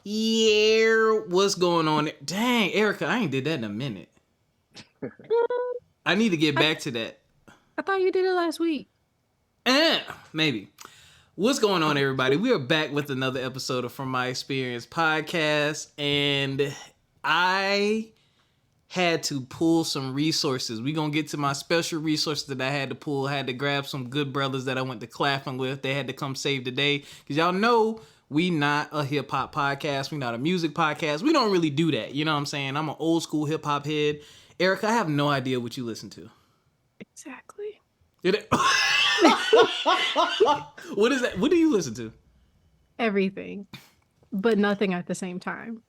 Yeah, what's going on? Dang, Ericca, I ain't did that in a minute. I need to get I, back to that. I thought you did it last week. Eh, maybe. What's going on, Oh, everybody? We are back with another episode of From My Experience podcast, and I had to pull some resources. We gonna get to my special resources that I had to pull. I had to grab some good brothers that I went to clapping with. They had to come save the day, because y'all know we not a hip hop podcast. We not a music podcast. We don't really do that. You know what I'm saying? I'm an old school hip hop head. Eric, I have no idea what you listen to. exactly. Did it? What is that? What do you listen to? Everything, but nothing at the same time.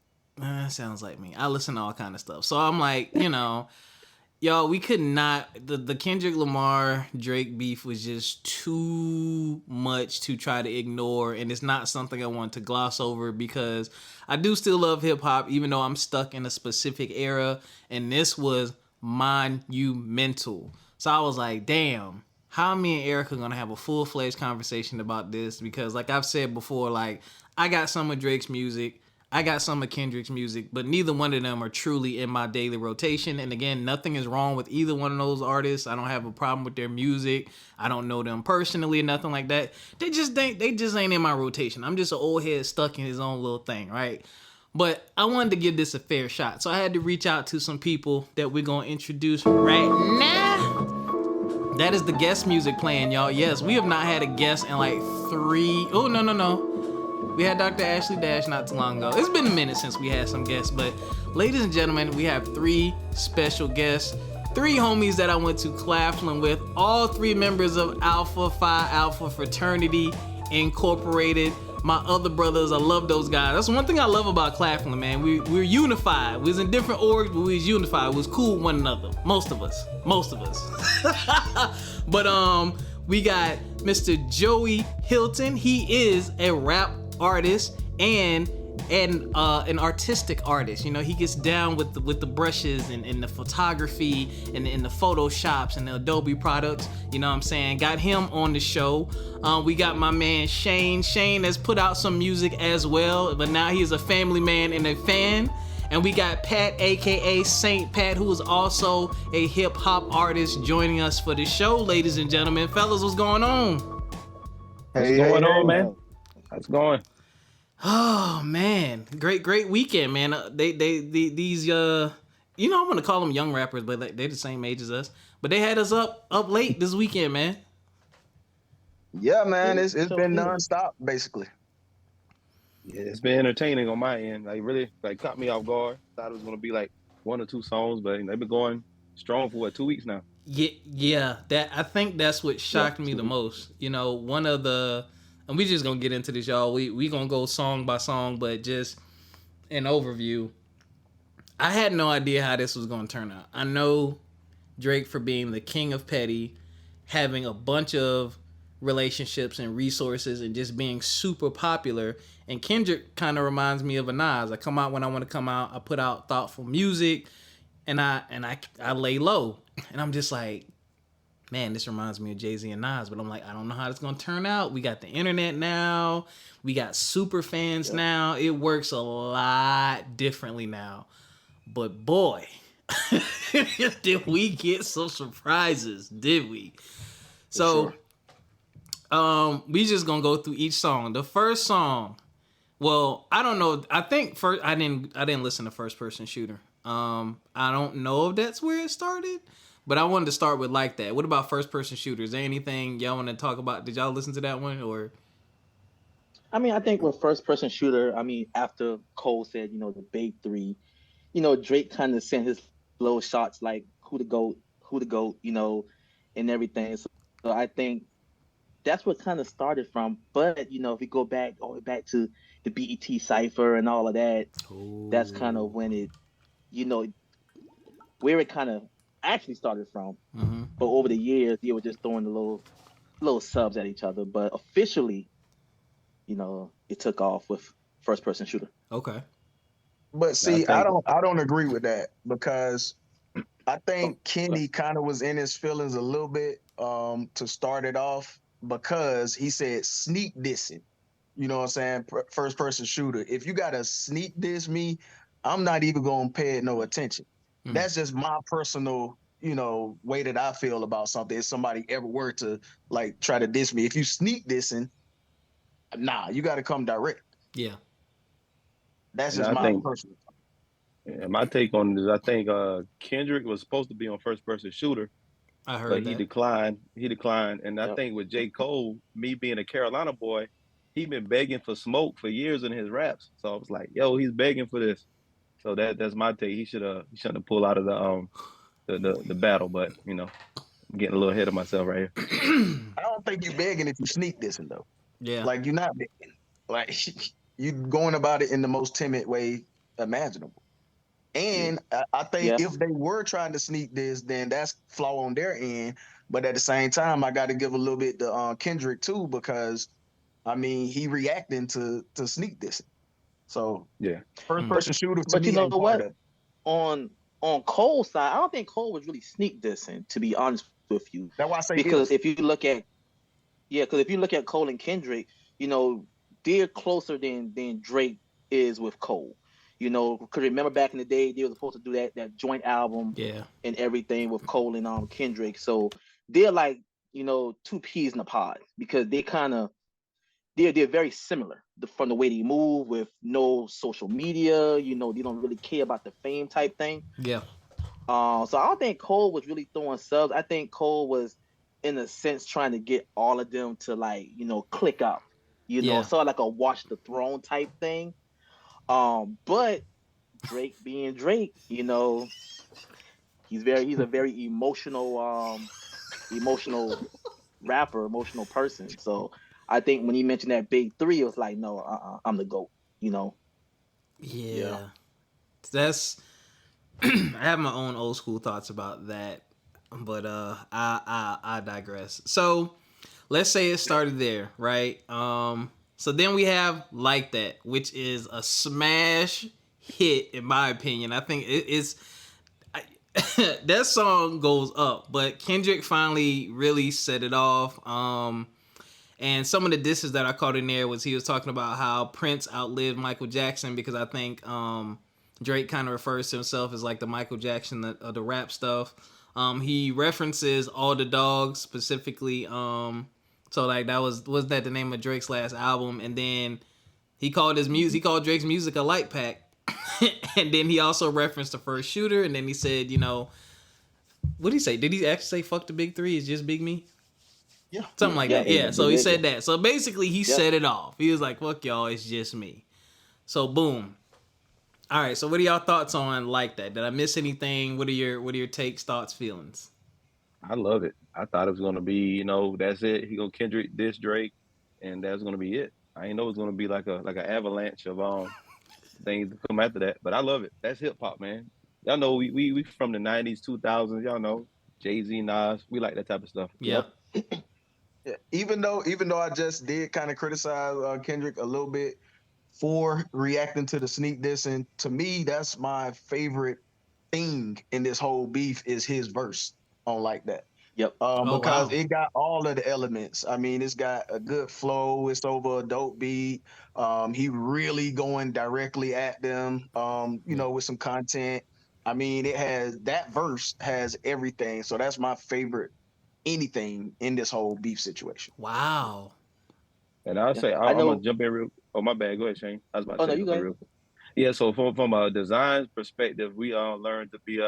Sounds like me. I listen to all kind of stuff. So I'm like, y'all, we could not. The Kendrick Lamar Drake beef was just too much to try to ignore, and it's not something I want to gloss over because I do still love hip hop, even though I'm stuck in a specific era, and this was monumental. So I was like, damn. How me and Eric are gonna have a full-fledged conversation about this, because like I've said before, like I got some of Drake's music, I got some of Kendrick's music, but neither one of them are truly in my daily rotation. And again, nothing is wrong with either one of those artists. I don't have a problem with their music. I don't know them personally, nothing like that. They just ain't in my rotation. I'm just an old head stuck in his own little thing, right? But I wanted to give this a fair shot. So I had to reach out to some people that we're gonna introduce right now. That is the guest music playing, y'all. Yes, we have not had a guest in like 3. Oh, no. We had Dr. Ashley Dash not too long ago. It's been a minute since we had some guests, but ladies and gentlemen, we have 3 special guests. 3 homies that I went to Claflin with. All 3 members of Alpha Phi Alpha Fraternity Incorporated. My other brothers, I love those guys. That's one thing I love about Claflin, man. We're unified. We was in different orgs, but we was unified. We was cool with one another. Most of us. But we got Mr. Joey Hilton. He is a rap artist and an artistic artist. You know, he gets down with the brushes and the photography and the photoshops and the Adobe products. You know what I'm saying? Got him on the show. We got my man Shane. Shane has put out some music as well, but now he is a family man and a fan. And we got Pat, aka Saint Pat, who is also a hip hop artist, joining us for the show, ladies and gentlemen. Fellas, what's going on? What's going on, man? How's it going? Oh man, great weekend, man. These I want to call them young rappers, but they're the same age as us. But they had us up late this weekend, man. Yeah, man, it's been nonstop basically. Yeah, it's been entertaining on my end. Like really, caught me off guard. Thought it was gonna be like 1 or 2 songs, but they've been going strong for 2 weeks now. Yeah. That I think that's what shocked me the most. You know, one of the, and we just gonna get into this, y'all. We gonna go song by song, but just an overview. I had no idea how this was gonna turn out. I know Drake for being the king of petty, having a bunch of relationships and resources, and just being super popular. And Kendrick kind of reminds me of a Nas. I come out when I want to come out. I put out thoughtful music, and I lay low. And I'm just like, man, this reminds me of Jay-Z and Nas. But I'm like, I don't know how it's going to turn out. We got the internet now. We got super fans now. It works a lot differently now. But boy, did we get some surprises, did we? So, we just going to go through each song. The first song, well, I don't know. I think first I didn't listen to First Person Shooter. I don't know if that's where it started, but I wanted to start with Like That. What about First Person Shooter? Is there anything y'all want to talk about? Did y'all listen to that one or? I mean, I think with First Person Shooter, after Cole said, the big 3, Drake kind of sent his little shots like who the GOAT, and everything. So I think that's what kind of started from. But, if we go back all the way back to the BET Cypher and all of that, that's kind of when it, where it kind of actually started from. Mm-hmm. But over the years, they were just throwing the little subs at each other. But officially, it took off with First Person Shooter. Okay. But see, I don't agree with that, because I think Kenny kind of was in his feelings a little bit to start it off, because he said sneak dissing. you know what I'm saying, first person shooter. If you gotta sneak diss me, I'm not even gonna pay it no attention. That's just my personal, way that I feel about something. If somebody ever were to like try to diss me, if you sneak dissing, nah, you gotta come direct. Yeah. That's And just I my think, personal. and my take on it is, I think Kendrick was supposed to be on first person shooter, I but heard he that. declined. He declined, and I Yep. think with J. Cole, me being a Carolina boy, he been begging for smoke for years in his raps. So I was like, yo, he's begging for this. So that's my take. He shouldn't have pulled out of the battle, but I'm getting a little ahead of myself right here. I don't think you begging if you sneak dissing though. Yeah. Like you're not begging. Like you going about it in the most timid way imaginable. Yeah. And I think Yeah. if they were trying to sneak this, then that's flaw on their end. But at the same time, I got to give a little bit to Kendrick too, because I mean he reacting to sneak this. So Yeah. first Mm. person shooter to But you me know ain't part what? of it. On Cole's side, I don't think Cole was really sneak dissing, to be honest with you. That's why I say Because if. if you look at because if you look at Cole and Kendrick, you know, they're closer than Drake is with Cole. You know, because remember back in the day, they were supposed to do that joint album Yeah. and everything with Cole and Kendrick. So they're like, two peas in a pod because they're very similar from the way they move with no social media. They don't really care about the fame type thing. Yeah. So I don't think Cole was really throwing subs. I think Cole was, in a sense, trying to get all of them to click up. Yeah. Sort of like a watch the throne type thing. But Drake being Drake, he's a very emotional rapper, emotional person. So I think when he mentioned that big three, it was like, no, I'm the GOAT, you know. Yeah. Yeah. That's I have my own old school thoughts about that, but I digress. So let's say it started there, right? So then we have Like That, which is a smash hit in my opinion. I think it's that song goes up, but Kendrick finally really set it off. And some of the disses that I caught in there was he was talking about how Prince outlived Michael Jackson because I think Drake kind of refers to himself as like the Michael Jackson of the rap stuff. He references All the Dogs specifically. So like that was that the name of Drake's last album, and then he called he called Drake's music a light pack. And then he also referenced the first shooter, and then he said, what did he say? Did he actually say fuck the big three? It's just Big Me? Yeah. Something like Yeah, that. Yeah. So he said yeah. that. So basically he Yeah. set it off. He was like, fuck y'all, it's just me. So boom. All right. So what are y'all thoughts on Like That? Did I miss anything? What are your takes, thoughts, feelings? I love it. I thought it was gonna be, that's it. He gonna Kendrick diss Drake, and that's gonna be it. I didn't know it was gonna be like an avalanche of things to come after that. But I love it. That's hip hop, man. Y'all know we from the '90s, 2000s. Y'all know Jay-Z, Nas. We like that type of stuff. Yeah. Yeah. Even though I just did kind of criticize Kendrick a little bit for reacting to the sneak diss, and to me, that's my favorite thing in this whole beef is his verse on Like That. Yep. Oh Because wow. it got all of the elements. I mean, it's got a good flow. It's over a dope beat. He really going directly at them. Yeah. With some content. I mean, that verse has everything. So that's my favorite anything in this whole beef situation. Wow. And I'll Yeah. say I I'm gonna know. jump in real. Oh my bad. Go ahead, Shane. I was about Oh to no, say you something guys. real quick. Yeah. So from a design perspective, we learned to be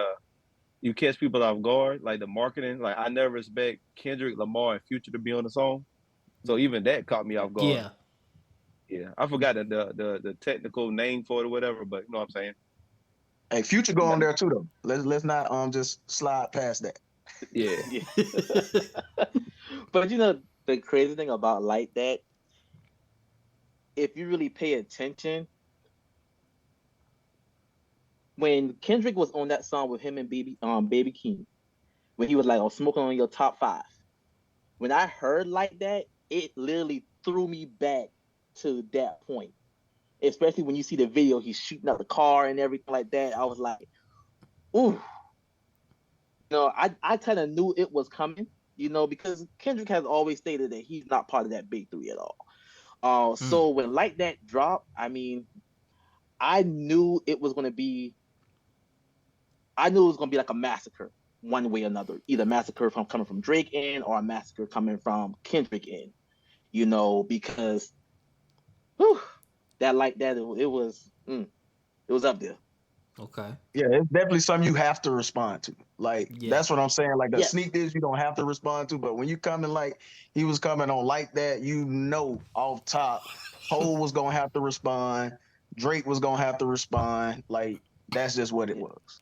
you catch people off guard, like the marketing. Like I never expect Kendrick, Lamar, and Future to be on the song. So even that caught me Yeah. off guard. Yeah. Yeah, I forgot the technical name for it or whatever, but you know what I'm saying. Hey, Future go Yeah. on there too though. Let's not just slide past that. Yeah, Yeah. But the crazy thing about Like That, if you really pay attention, when Kendrick was on that song with him and Baby King, when he was like, "Oh, smoking on your top five," when I heard Like That, it literally threw me back to that point. Especially when you see the video, he's shooting out the car and everything like that. I was like, "Ooh." I kind of knew it was coming, because Kendrick has always stated that he's not part of that big three at all. So when Like That dropped, I mean, I knew it was gonna be like a massacre one way or another. Either massacre from coming from Drake end or a massacre coming from Kendrick end. Because whew, that Like That it was up there. Okay. Yeah, it's definitely something you have to respond to. Like Yeah. that's what I'm saying. Like the Yes. sneak this, you don't have to respond to. But when you coming like he was coming on Like That, off top, Cole was gonna have to respond. Drake was gonna have to respond. Like that's just what it Yeah. was.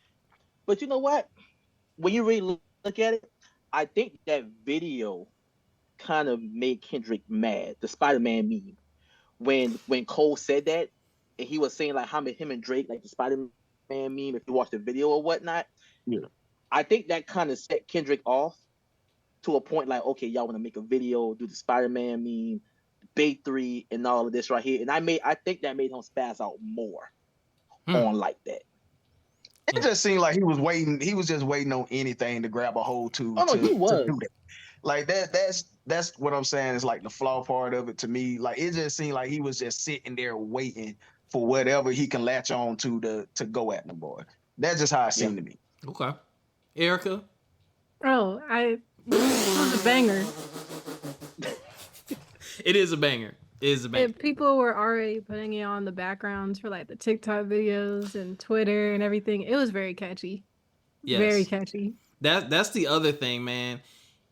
But you know what? When you really look at it, I think that video kind of made Kendrick mad. The Spider-Man meme, when Cole said that, and he was saying like how him and Drake, like the Spider-Man meme, if you watch the video or whatnot, Yeah. I think that kind of set Kendrick off to a point like, okay, y'all want to make a video, do the Spider-Man meme, Bay 3, and all of this right here. And I think that made him spaz out more on Like That. It just seemed like he was waiting. He was just waiting on anything to grab a hold to Oh no, he to was. do that. Like that's what I'm saying is like the flaw part of it to me. Like it just seemed like he was just sitting there waiting for whatever he can latch on to go at the boy. That's just how it seemed to me. Okay. Ericca? Oh, it was a banger. It is a banger. It is a banger. And people were already putting it on the backgrounds for like the TikTok videos and Twitter and everything. It was very catchy. Yes. Very catchy. That's the other thing, man.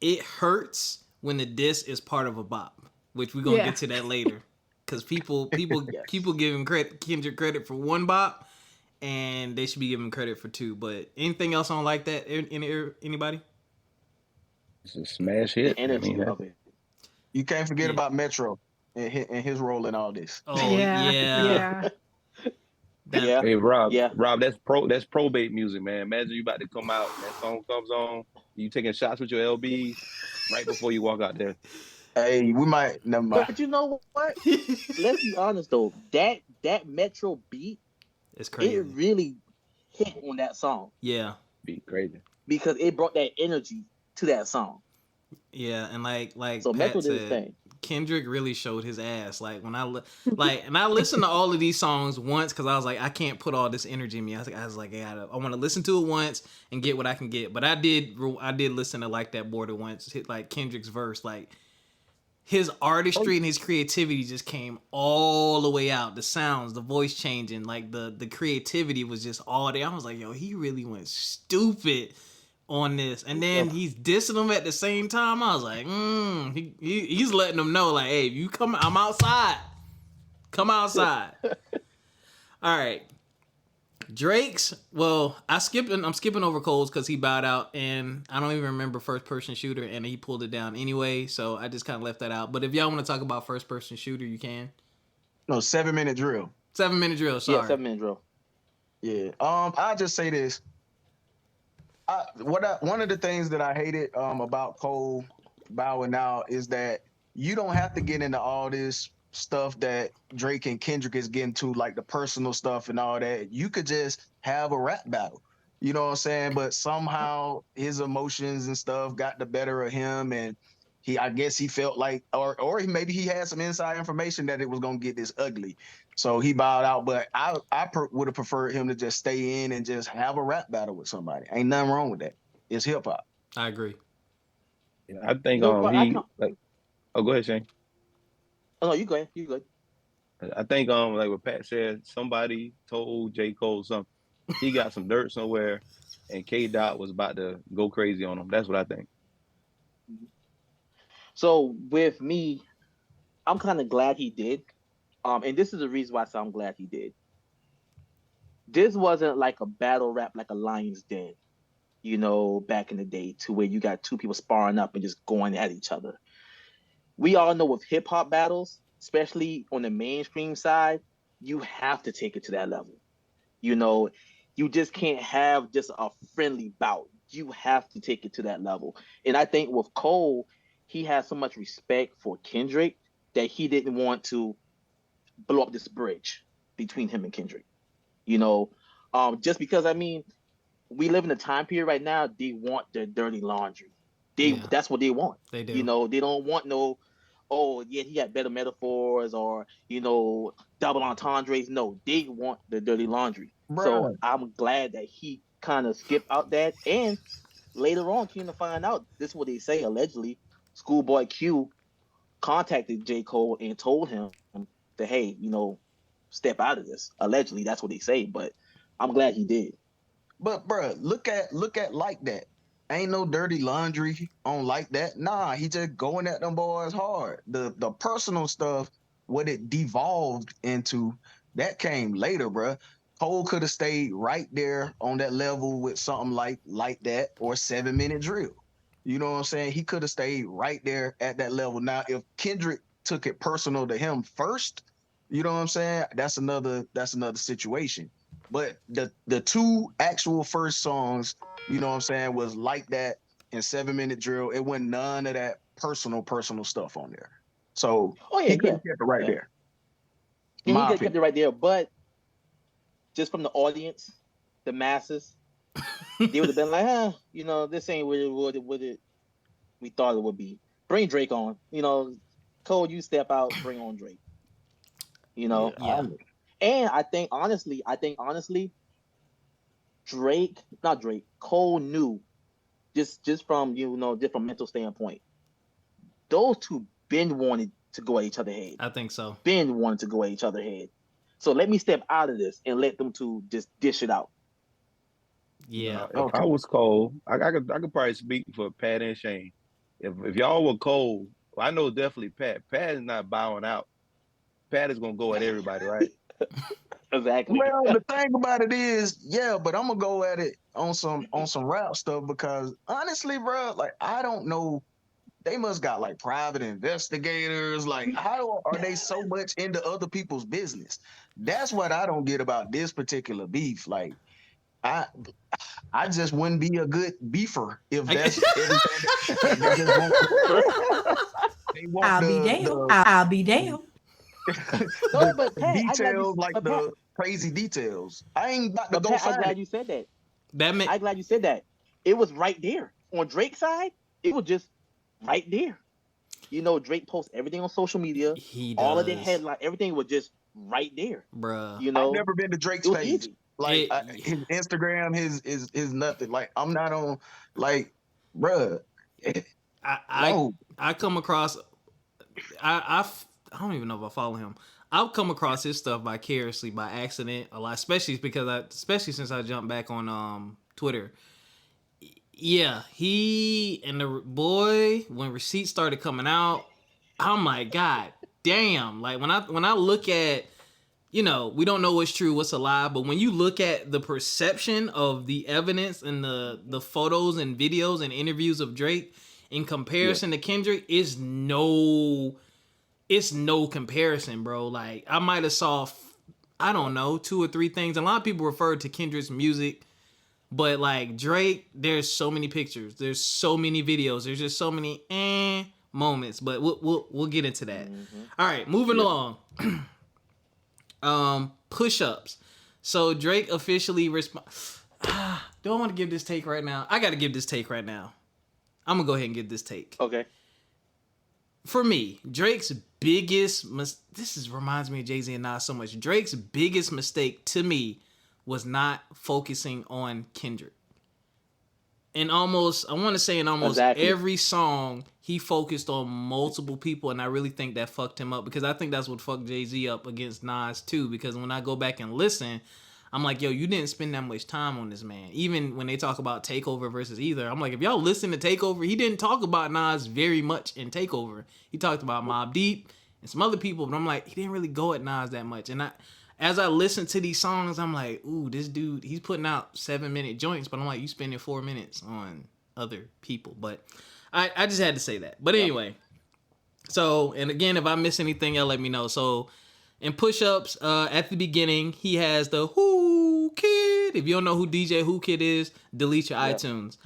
It hurts when the diss is part of a bop, which we're gonna get to that later. Because people giving Kendrick credit for one bop, and they should be giving credit for two. But anything else on Like That? Anybody? It's a smash hit. The energy of it. You can't forget about Metro and his role in all this. Oh yeah. Yeah. Hey Rob, Yeah. Rob, that's probate music, man. Imagine you about to come out, and that song comes on, you taking shots with your LBs right before you walk out there. Hey, we might never mind. But you know what? Let's be honest though. That Metro beat, it's crazy. it really hit on that song. Yeah. Be crazy. Because it brought that energy to that song. Yeah, and like so Pat Metro did his said, thing. Kendrick really showed his ass. Like when I listened to all of these songs once because I was like, I can't put all this energy in me. I was like, I want to listen to it once and get what I can get. But I did listen to Like That Border once. Hit like Kendrick's verse, like his artistry and his creativity just came all the way out. The sounds, the voice changing, like the creativity was just all there. I was like, yo, he really went stupid on this, and then he's dissing them at the same time. I was like, he's letting them know, like, hey, if you come, I'm outside. Come outside. All right. Drake's, well, I'm skipping over Cole's because he bowed out, and I don't even remember first person shooter, and he pulled it down anyway, so I just kind of left that out. But if y'all want to talk about first person shooter, you can. No, 7-minute drill. 7-minute drill. Sorry. Yeah, 7-minute drill. Yeah. I'll just say this. One of the things that I hated about Cole bowing out is that you don't have to get into all this stuff that Drake and Kendrick is getting to, like the personal stuff and all that. You could just have a rap battle. You know what I'm saying? But somehow his emotions and stuff got the better of him, and I guess he felt like, or maybe he had some inside information that it was gonna get this ugly. So he bowed out, but I would have preferred him to just stay in and just have a rap battle with somebody. Ain't nothing wrong with that. It's hip hop. I agree. Yeah, I think No, but oh, go ahead, Shane. Oh no, you go ahead. You good. I think like what Pat said, somebody told J. Cole something. He got some dirt somewhere, and K. Dot was about to go crazy on him. That's what I think. So with me, I'm kind of glad he did. And this is the reason why I say I'm glad he did. This wasn't like a battle rap like a Lion's Den, back in the day, to where you got two people sparring up and just going at each other. We all know with hip hop battles, especially on the mainstream side, you have to take it to that level. You just can't have just a friendly bout. You have to take it to that level. And I think with Cole, he has so much respect for Kendrick that he didn't want to blow up this bridge between him and Kendrick. Just because, we live in a time period right now, they want their dirty laundry. That's what they want. They do. They don't want no, oh yeah, he had better metaphors or double entendres. No, they want the dirty laundry. So Bruh. I'm glad that he kind of skipped out that. And later on, came to find out, this is what they say allegedly. Schoolboy Q contacted J. Cole and told him that, hey, step out of this. Allegedly, that's what they say, but I'm glad he did. But bruh, look at like that. Ain't no dirty laundry on like that. Nah, he just going at them boys hard. The personal stuff, what it devolved into, that came later, bruh. Cole could have stayed right there on that level with something like that or 7 minute drill. You know what I'm saying? He could have stayed right there at that level. Now, if Kendrick took it personal to him first, you know what I'm saying? That's another situation. But the two actual first songs, you know what I'm saying, was like that and 7 minute drill. It wasn't none of that personal stuff on there. So Oh yeah, he could yeah, have kept it right yeah. there. Yeah, he My could have kept it opinion. right there, but just from the audience, the masses, they would have been like, this ain't what we thought it would be. Bring Drake on. Cole, you step out, bring on Drake. You Yeah, know? Yeah. And I think honestly, Drake, not Drake, Cole knew just from different mental standpoint. Those two been wanted to go at each other head. I think so. Been wanted to go at each other head. So let me step out of this and let them two just dish it out. Yeah. If I okay. was Cole, I could probably speak for Pat and Shane. If y'all were Cole, well, I know definitely Pat. Pat is not bowing out. Pat is gonna go at everybody, right? Exactly. Well, the thing about it is, yeah, but I'm gonna go at it on some rap stuff because honestly, bro, like I don't know. They must got like private investigators. Like, how are they so much into other people's business? That's what I don't get about this particular beef. Like, I I just wouldn't be a good beefer if I, that's everything. Like, they just want they want I'll be the damned. I'll be damned. No, the but Pat, I glad you. details, like But Pat, the crazy details. I ain't about to but go Pat, I find glad it. you said that. that meant I glad you said that. It was right there on Drake's side. It was just right there. Drake posts everything on social media. he All of the does, headline, everything was just right there. bruh. I've never been to It Drake's was page. easy. Like It. his Instagram, his nothing. Like I'm not on. Like, bruh, I. I. no. I come across. I don't even know if I follow him. I've come across his stuff vicariously by accident a lot, especially since I jumped back on Twitter. Yeah, he and the boy when receipts started coming out, I'm like, God damn! Like when I look at, we don't know what's true, what's a lie, but when you look at the perception of the evidence and the photos and videos and interviews of Drake in Yeah. comparison to Kendrick, it's no comparison, bro. Like I might have saw, I don't know, two or three things. A lot of people refer to Kendrick's music, but like Drake, there's so many pictures, there's so many videos, there's just so many moments. But we'll get into that. Mm-hmm. All right, moving Yeah. along. Push-ups. So Drake officially do I want to give this take right now? I got to give this take right now. I'm gonna go ahead and give this take. Okay. For me, Drake's biggest reminds me of Jay-Z and Nas so much. Drake's biggest mistake to me was not focusing on Kendrick. I want to say in almost Exactly. every song, he focused on multiple people, and I really think that fucked him up because I think that's what fucked Jay-Z up against Nas too. Because when I go back and listen, I'm like, yo, you didn't spend that much time on this man. Even when they talk about Takeover versus Either, I'm like, if y'all listen to Takeover, he didn't talk about Nas very much in Takeover. He talked about Mobb Deep and some other people, but I'm like, he didn't really go at Nas that much. And as I listen to these songs, I'm like, ooh, this dude, he's putting out 7-minute joints, but I'm like, you spending 4 minutes on other people. But I just had to say that. But anyway, so, and again, if I miss anything, y'all let me know. So, in push-ups, at the beginning, he has the Who Kid. If you don't know who DJ Who Kid is, delete your iTunes.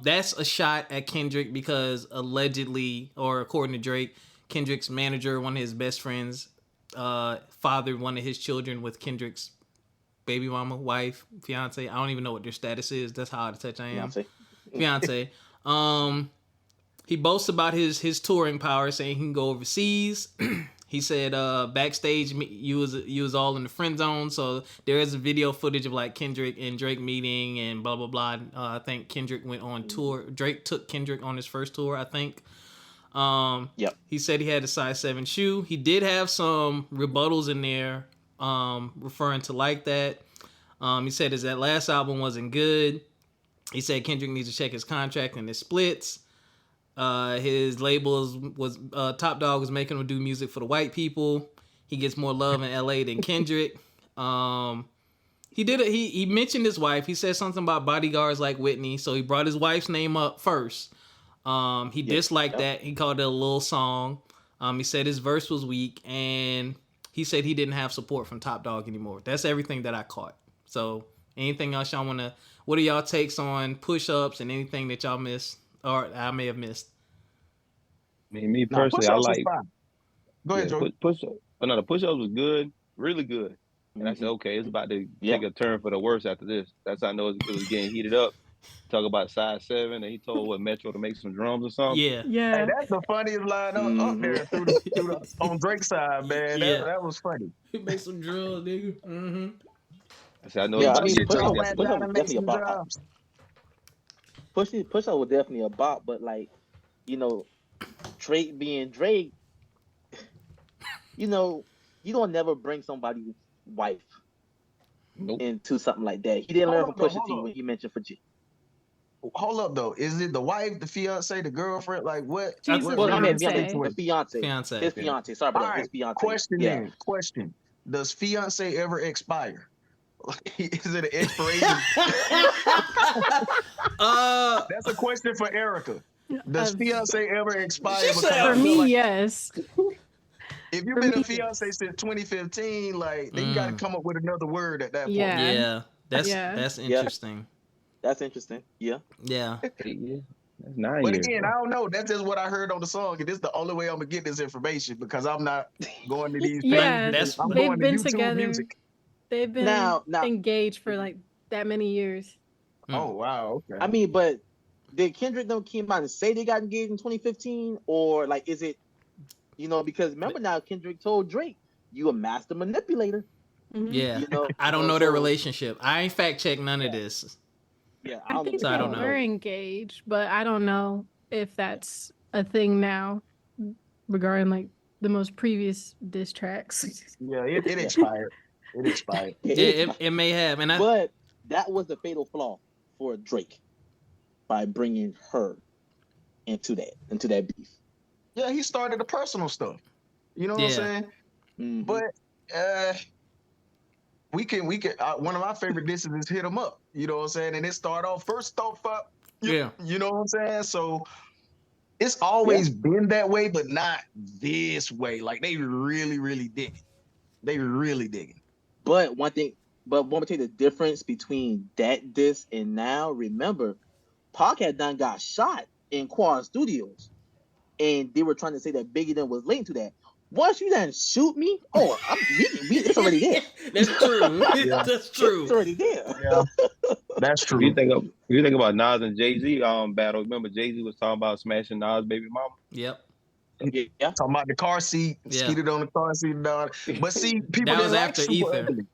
That's a shot at Kendrick because allegedly, or according to Drake, Kendrick's manager, one of his best friends, fathered one of his children with Kendrick's baby mama, wife, fiance. I don't even know what their status is. That's how out of touch I am. Beyonce. Fiance. he boasts about his touring power, saying he can go overseas. He said backstage you was all in the friend zone, so there is a video footage of like Kendrick and Drake meeting and blah blah blah. I think Kendrick went on tour. Drake took Kendrick on his first tour, I think. Yep. He said he had a size 7 shoe. He did have some rebuttals in there, referring to like that. He said that last album wasn't good. He said Kendrick needs to check his contract and his splits. His label was Top Dog was making him do music for the white people. He gets more love in LA than Kendrick. He mentioned his wife. He said something about bodyguards like Whitney, so he brought his wife's name up first. He disliked that. He called it a little song. He said his verse was weak, and he said he didn't have support from Top Dog anymore. That's everything that I caught. So anything else y'all wanna? What are y'all takes on push-ups and anything that y'all missed or I may have missed? I mean, me personally, I like. Go ahead, Joe. Push-up. But no, the push-ups was good, really good. And I said, okay, it's about to take a turn for the worse after this. That's how I know it was getting heated up. Talk about size 7, and he told Metro to make some drums or something. Yeah. Hey, that's the funniest line up there through the on Drake's side, man. That was funny. He made some drums, nigga. Mm-hmm. I said, I know it's about to get Push-up was definitely a bop, but like, you know, Drake being Drake, you know, you don't never bring somebody's wife into something like that. He didn't learn from Pusha T when he mentioned for G. Hold up though, is it the wife, the fiance, the girlfriend? Like what? His fiance. His fiance. Sorry about that. His fiance. Question. Does fiance ever expire? Is it an expiration? That's a question for Ericca. Does fiance ever expire? For me, yes. If you've been a fiance since 2015, like then you got to come up with another word at that point. Yeah, that's interesting. That's interesting. Yeah. Yeah. That's 9 But years. again, I don't know. That's just what I heard on the song, and this is the only way I'm gonna get this information because I'm not going to these. They've been together. Music. They've been engaged for like that many years. Oh wow. Okay. I mean, but did Kendrick them came out and say they got engaged in 2015, or like is it, you know, because remember now Kendrick told Drake, "You a master manipulator." Mm-hmm. Yeah. You know, I don't know their relationship. I ain't fact checked none of this. Yeah, I think I don't know. We're engaged, but I don't know if that's a thing now regarding like the most previous diss tracks. Yeah, it expired. It expired. It may have, but that was the fatal flaw for Drake by bringing her into that beef. Yeah, he started the personal stuff. You know what I'm saying? Mm-hmm. But we can one of my favorite disses is Hit 'Em Up. You know what I'm saying? And it started off first off up. You know what I'm saying? So it's always been that way, but not this way. Like they really, really dig it. They really dig it. But one thing, want to tell you the difference between that diss and now. Remember, Pac had done got shot in Quad Studios, and they were trying to say that Biggie then was linked to that. Once you done shoot me, it's already there. That's true. That's true. It's already there. Yeah. That's true. If you think about Nas and Jay-Z battle, remember Jay-Z was talking about smashing Nas' baby mama? Yep. Yeah. Talking about the car seat, skeeted on the car seat. But see, people that was didn't after like Super Ether. Ugly.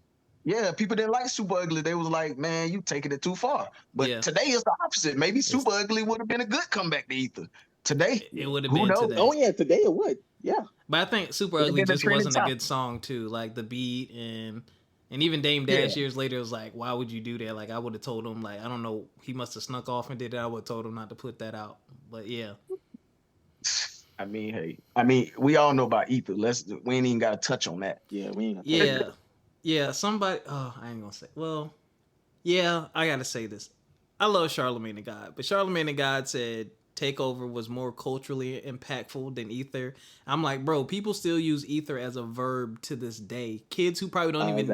Yeah, people didn't like Super Ugly. They was like, man, you taking it too far. But today is the opposite. Maybe Super Ugly would have been a good comeback to Ether. Today, it would have been today. Oh yeah, today it would. Yeah. But I think Super Ugly just wasn't a good song too. Like the beat and even Dame Dash years later was like, why would you do that? Like I would have told him, like, I don't know, he must have snuck off and did that. I would have told him not to put that out. But yeah. I mean, we all know about Ether. We ain't even got to touch on that. Yeah, we ain't. Yeah. Somebody. Oh, I ain't gonna say. Well, yeah, I gotta say this. I love Charlamagne the God, but Charlamagne the God said Takeover was more culturally impactful than Ether. I'm like, bro, people still use Ether as a verb to this day. Kids who probably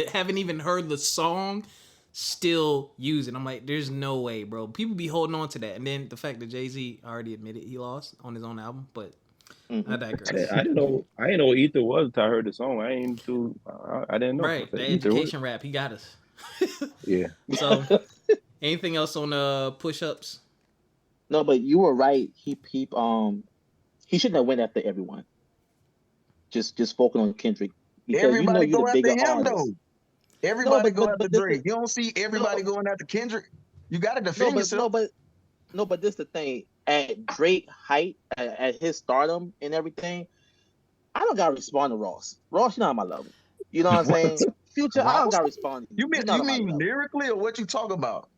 haven't even heard the song still use it. I'm like, there's no way, bro. People be holding on to that. And then the fact that Jay-Z already admitted he lost on his own album, but I digress. I didn't know what Ether was until I heard the song. I didn't know. Right, the education rap, he got us. Yeah. So, anything else on push-ups? No, but you were right. He shouldn't have went after everyone. Just focus on Kendrick because Everybody you're the go after bigger him artist. though. Everybody go after This Drake. You don't see everybody no going after Kendrick. You got to no defend but yourself. no but this the thing at Drake height at his stardom and everything. I don't gotta respond to Ross. Ross, you're not on my level. You know what I'm saying? Future, I don't Ross? gotta respond to you. You're not You on my mean level. lyrically or what you talk about?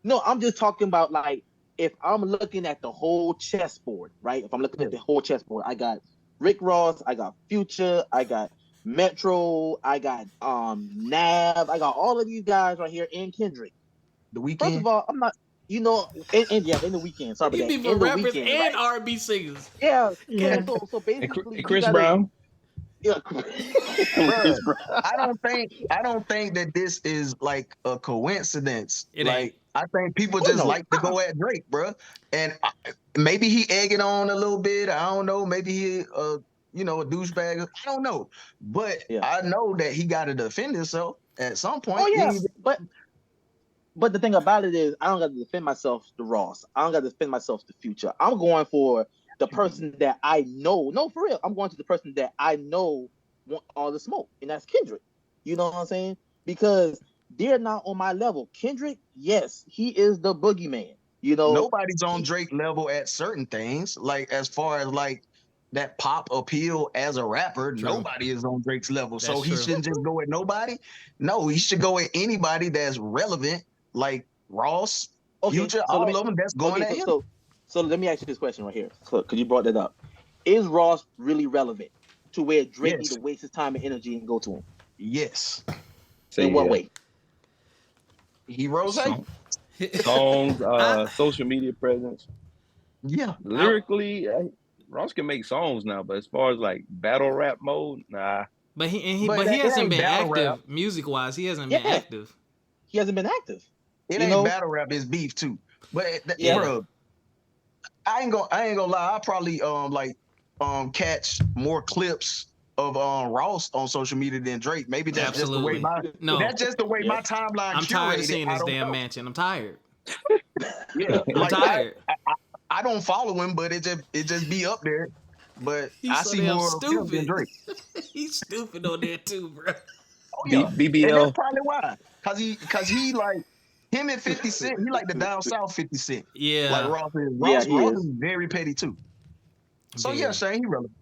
No, I'm just talking about like if I'm looking at the whole chessboard, right? If I'm looking at the whole chessboard, I got Rick Ross, I got Future, I got Metro, I got Nav, I got all of these guys right here in Kendrick. The First Weeknd? of all, I'm not, in the weekend. Sorry about He that. be for In the rappers weekend, and right? R&B singers. Yeah. Yeah. So basically, And you Chris gotta, Brown. yeah, Bruh, I don't think that this is like a coincidence. It ain't. Like I think people oh just no, like to go at Drake, bruh. And maybe he egging on a little bit. I don't know. Maybe he a douchebag. I don't know. But yeah. I know that he got to defend himself at some Oh point. yeah, but the thing about it is, I don't got to defend myself to Ross. I don't got to defend myself to Future. I'm going for the person that I know. No, for real. I'm going to the person that I know want all the smoke, and that's Kendrick. You know what I'm saying? Because they're not on my level. Kendrick, yes, he is the boogeyman. You know, Nobody's on Drake level at certain things. Like as far as like that pop appeal as a rapper, True. nobody is on Drake's level. So That's he true. shouldn't just go at nobody. No, he should go at anybody that's relevant, like Ross, Future, so let all me of them that's going okay, at him. so let me ask you this question right here, because you brought that up. Is Ross really relevant to where Drake need Yes. to waste his time and energy and go to him? Yes. In what way? Heroes. Songs, social media presence. Yeah. Lyrically, Ross can make songs now, but as far as like battle rap mode, nah. But he But he it hasn't ain't been battle active rap. music wise. He hasn't been Yeah. active. He hasn't been active. It You ain't know? battle rap, it's beef too. But Yeah. bro, I ain't gonna lie. I probably catch more clips of Ross on social media than Drake. Maybe that's just the way Absolutely. No. that's just the way Yeah. my timeline I'm tired of curated. seeing I this don't damn know. mansion. I'm tired. Yeah, I'm like tired. I don't follow him, but it just be up there. But He's I so see damn more of him than stupid. Drake. He's stupid on there too, bro. Oh yeah, and that's BBL. probably why. Cause he like him and 50 Cent. He like the down south 50 Cent. Yeah. Like Ross is. Yeah, he Ross is. is very petty too. So yeah, Very. Shane, he relevant.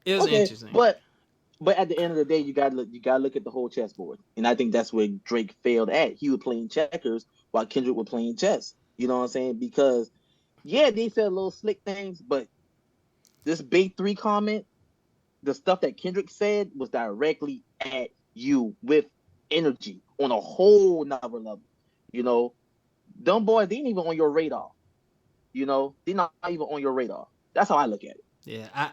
It was Okay, interesting. but at the end of the day, you gotta look at the whole chessboard, and I think that's where Drake failed at. He was playing checkers while Kendrick was playing chess. You know what I'm saying? Because yeah, they said little slick things, but this big three comment, the stuff that Kendrick said was directly at you with energy on a whole nother level. You know, them boys, they ain't even on your radar. You know, they're not even on your radar. That's how I look at it. Yeah,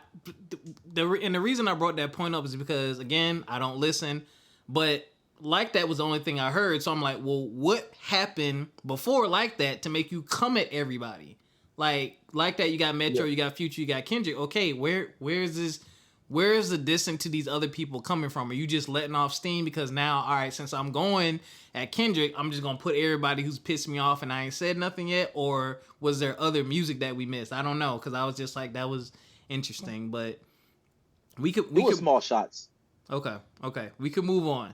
the reason I brought that point up is because again I don't listen, but like that was the only thing I heard. So I'm like, well, what happened before like that to make you come at everybody? Like that you got Metro, you got Future, you got Kendrick. Okay, where's the distance to these other people coming from? Are you just letting off steam because now, all right, since I'm going at Kendrick, I'm just gonna put everybody who's pissed me off and I ain't said nothing yet? Or was there other music that we missed? I don't know, because I was just like, that was interesting, but we could small shots. Okay, we could move on.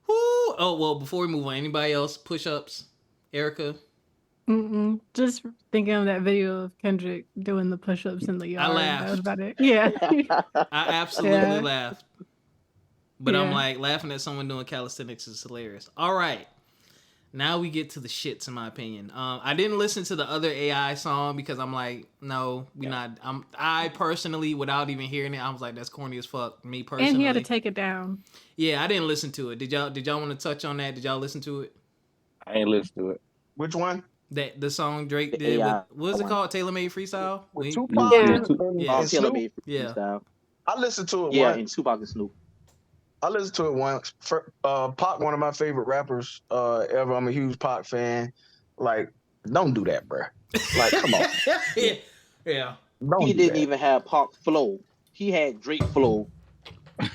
Woo! Oh well, before we move on, anybody else push-ups? Ericca? Just thinking of that video of Kendrick doing the push-ups in the yard. I laughed. That was about it. Yeah. I absolutely laughed. But I'm Yeah. like, laughing at someone doing calisthenics is hilarious. All right. Now we get to the shits, in my opinion. I didn't listen to the other AI song because I'm like, no, not. I personally, without even hearing it, I was like, that's corny as fuck. Me personally. And he had to take it down. Yeah, I didn't listen to it. Did y'all want to touch on that? Did y'all listen to it? I ain't listen to it. Which one? That the song Drake The did. AI What was it called? Tailor Made Freestyle. With We- Tupac Yeah. and Taylor Snoop? made Yeah. freestyle. I listened to it Yeah, once. and Tupac and Snoop. I listened to it once. Pac, one of my favorite rappers ever. I'm a huge Pac fan. Like, don't do that, bro. Like, come on. yeah. Don't He do didn't that. even have Pac flow. He had Drake flow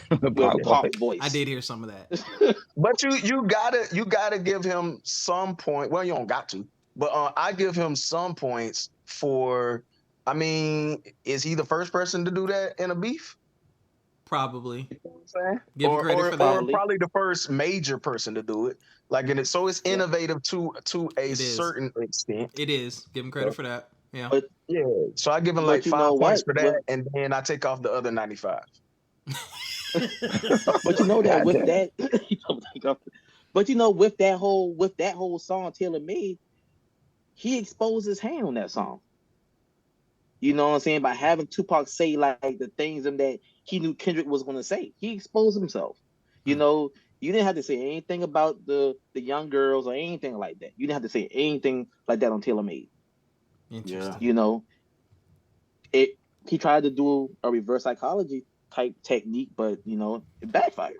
with Pac voice. I did hear some of that. But you gotta give him some point. Well, you don't got to. But I give him some points for. I mean, is he the first person to do that in a beef? Probably. You know what I'm saying? Give him credit for Or that. Probably. probably the first major person to do it. Like, and so it's Yeah. innovative to a It is. certain extent. It is. Give him credit for that. Yeah. But Yeah. So I give him like but you know 5 points what? for that, and then I take off the other 95. But you know that God with damn it. that, but with that whole song Taylor made, he exposed his hand on that song. You know what I'm saying? By having Tupac say like the things that he knew Kendrick was gonna say, he exposed himself. You Hmm. know, you didn't have to say anything about the young girls or anything like that. You didn't have to say anything like that on Taylor Made. Interesting. You know, it he tried to do a reverse psychology type technique, but you know, it backfired.